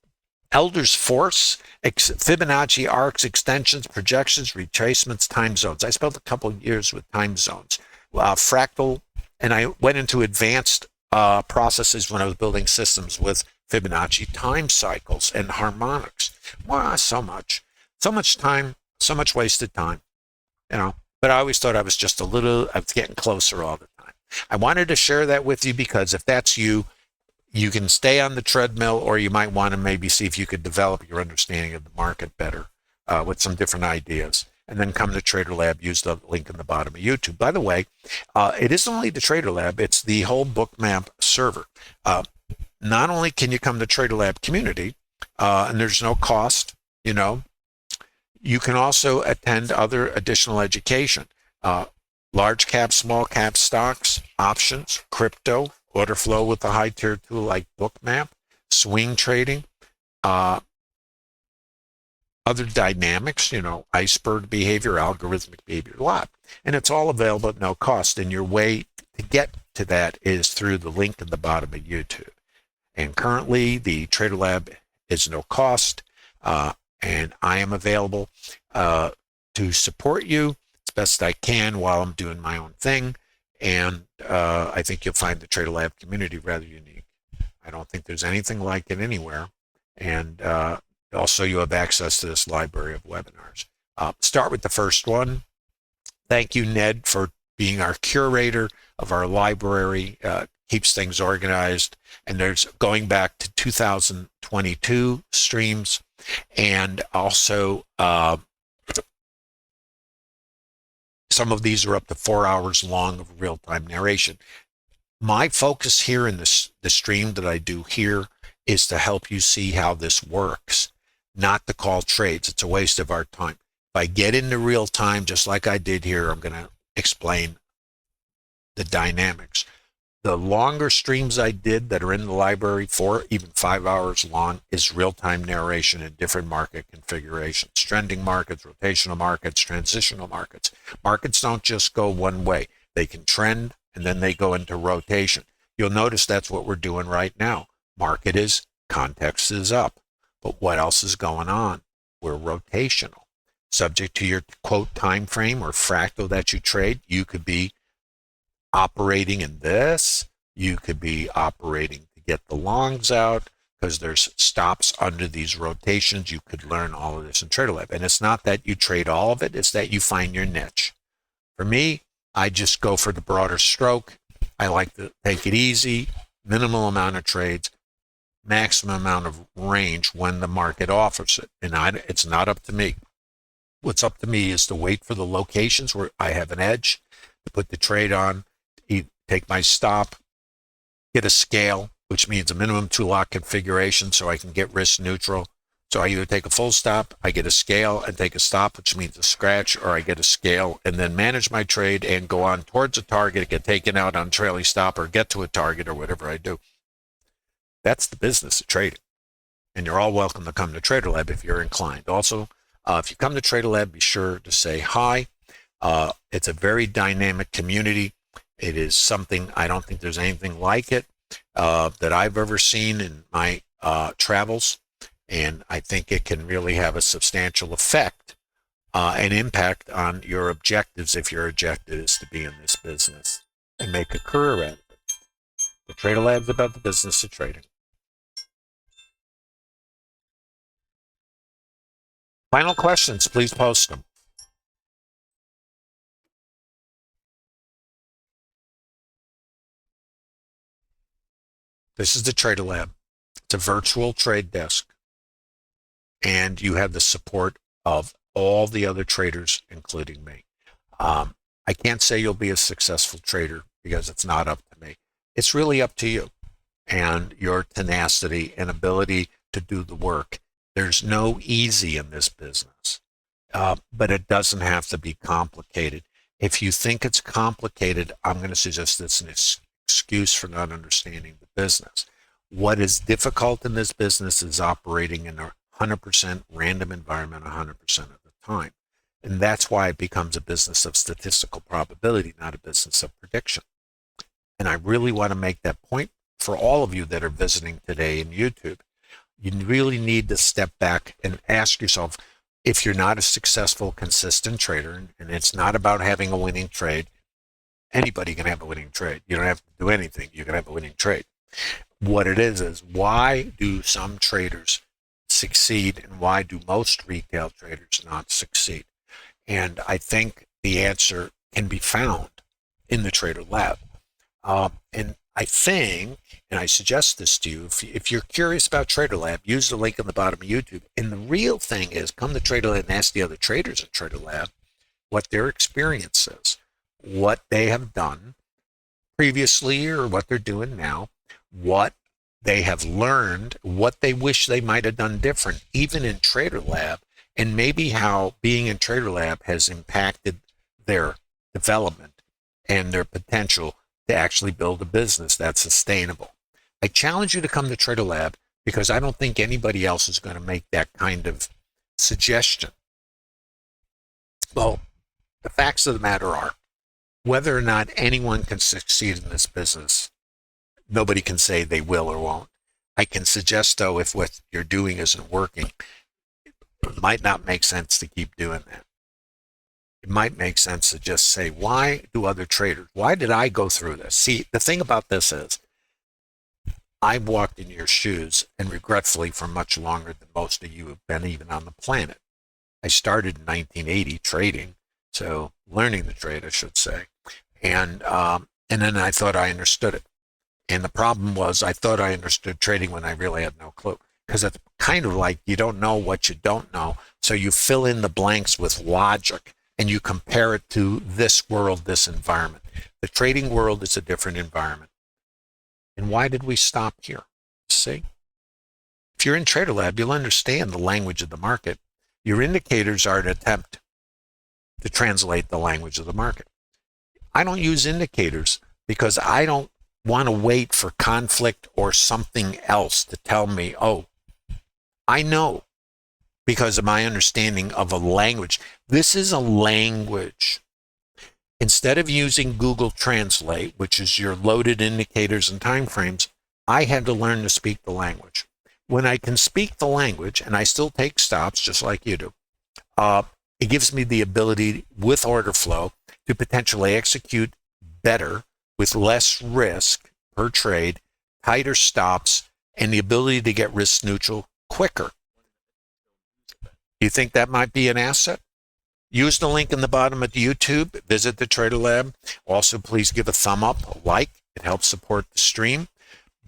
Elder's force, Fibonacci arcs, extensions, projections, retracements, time zones. I spent a couple of years with time zones. Fractal, and I went into advanced processes when I was building systems with Fibonacci time cycles and harmonics. Wow, so much time, so much wasted time, But I always thought I was getting closer all the time. I wanted to share that with you because if that's you, you can stay on the treadmill, or you might want to maybe see if you could develop your understanding of the market better with some different ideas. And then come to Trader Lab, use the link in the bottom of YouTube. By the way, it isn't only the Trader Lab, it's the whole Bookmap server. Not only can you come to Trader Lab community, and there's no cost, you can also attend other additional education. Large cap, small cap stocks, options, crypto, order flow with a high tier tool like Bookmap, swing trading, other dynamics, iceberg behavior, algorithmic behavior, a lot. And it's all available at no cost. And your way to get to that is through the link at the bottom of YouTube. And currently, the Trader Lab is no cost, and I am available to support you as best I can while I'm doing my own thing. And I think you'll find the Trader Lab community rather unique. I don't think there's anything like it anywhere. And also, you have access to this library of webinars. Start with the first one. Thank you, Ned, for being our curator of our library. Keeps things organized. And there's going back to 2022 streams. And also, some of these are up to 4 hours long of real-time narration. My focus here in the stream that I do here is to help you see how this works, not to call trades. It's a waste of our time. If I get into real time, just like I did here, I'm going to explain the dynamics. The longer streams I did that are in the library, 4, even 5 hours long, is real-time narration in different market configurations. Trending markets, rotational markets, transitional markets. Markets don't just go one way. They can trend, and then they go into rotation. You'll notice that's what we're doing right now. Market is, context is up. But what else is going on? We're rotational. Subject to your quote time frame or fractal that you trade, you could be operating in this. You could be operating to get the longs out because there's stops under these rotations. You could learn all of this in Trader Lab. And it's not that you trade all of it, it's that you find your niche. For me, I just go for the broader stroke. I like to take it easy, minimal amount of trades, maximum amount of range when the market offers it. And it's not up to me. What's up to me is to wait for the locations where I have an edge, to put the trade on, take my stop, get a scale, which means a minimum 2-lot configuration so I can get risk neutral. So I either take a full stop, I get a scale and take a stop, which means a scratch, or I get a scale and then manage my trade and go on towards a target, get taken out on trailing stop, or get to a target, or whatever I do. That's the business of trading. And you're all welcome to come to Trader Lab if you're inclined. Also, if you come to Trader Lab, be sure to say hi. It's a very dynamic community. It is something, I don't think there's anything like it that I've ever seen in my travels. And I think it can really have a substantial effect and impact on your objectives if your objective is to be in this business and make a career out of it. The Trader Lab is about the business of trading. Final questions, please post them. This is the Trader Lab. It's a virtual trade desk. And you have the support of all the other traders, including me. I can't say you'll be a successful trader because it's not up to me. It's really up to you and your tenacity and ability to do the work. There's no easy in this business, but it doesn't have to be complicated. If you think it's complicated, I'm going to suggest it's an excuse for not understanding the business. What is difficult in this business is operating in a 100% random environment 100% of the time. And that's why it becomes a business of statistical probability, not a business of prediction. And I really want to make that point for all of you that are visiting today in YouTube. You really need to step back and ask yourself, if you're not a successful, consistent trader, and it's not about having a winning trade, anybody can have a winning trade. You don't have to do anything. You can have a winning trade. What it is why do some traders succeed and why do most retail traders not succeed? And I think the answer can be found in the Trader Lab. And I think, and I suggest this to you, if you're curious about Trader Lab, use the link on the bottom of YouTube. And the real thing is, come to Trader Lab and ask the other traders at Trader Lab what their experience is, what they have done previously or what they're doing now, what they have learned, what they wish they might have done different, even in Trader Lab, and maybe how being in Trader Lab has impacted their development and their potential to actually build a business that's sustainable. I challenge you to come to Trader Lab because I don't think anybody else is going to make that kind of suggestion. Well, the facts of the matter are, whether or not anyone can succeed in this business, nobody can say they will or won't. I can suggest, though, if what you're doing isn't working, it might not make sense to keep doing that. It might make sense to just say, why do other traders, why did I go through this? See, the thing about this is, I've walked in your shoes, and regretfully for much longer than most of you have been even on the planet. I started in 1980 trading, so learning the trade, I should say. And then I thought I understood it. And the problem was I thought I understood trading when I really had no clue. Because it's kind of like you don't know what you don't know. So you fill in the blanks with logic and you compare it to this world, this environment. The trading world is a different environment. And why did we stop here? See? If you're in Trader Lab, you'll understand the language of the market. Your indicators are an attempt to translate the language of the market. I don't use indicators because I don't want to wait for conflict or something else to tell me, oh, I know because of my understanding of a language. This is a language. Instead of using Google Translate, which is your loaded indicators and timeframes, I had to learn to speak the language. When I can speak the language, and I still take stops just like you do, it gives me the ability with order flow to potentially execute better with less risk per trade, tighter stops, and the ability to get risk neutral quicker. You think that might be an asset? Use the link in the bottom of YouTube. Visit the Trader Lab. Also, please give a thumb up, a like. It helps support the stream.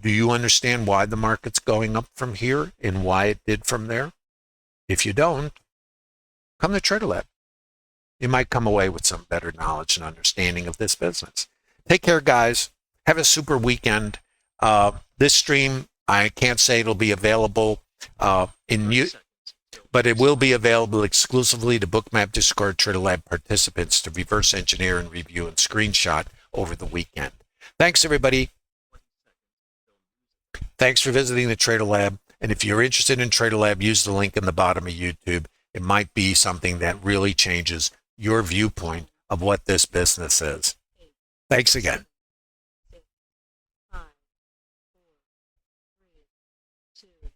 Do you understand why the market's going up from here and why it did from there? If you don't, come to Trader Lab. You might come away with some better knowledge and understanding of this business. Take care, guys. Have a super weekend. This stream, I can't say it'll be available in mute, but it will be available exclusively to Bookmap Discord Trader Lab participants to reverse engineer and review and screenshot over the weekend. Thanks, everybody. Thanks for visiting the Trader Lab. And if you're interested in Trader Lab, use the link in the bottom of YouTube. It might be something that really changes your viewpoint of what this business is. Thanks again. 5, 4, 3, 2,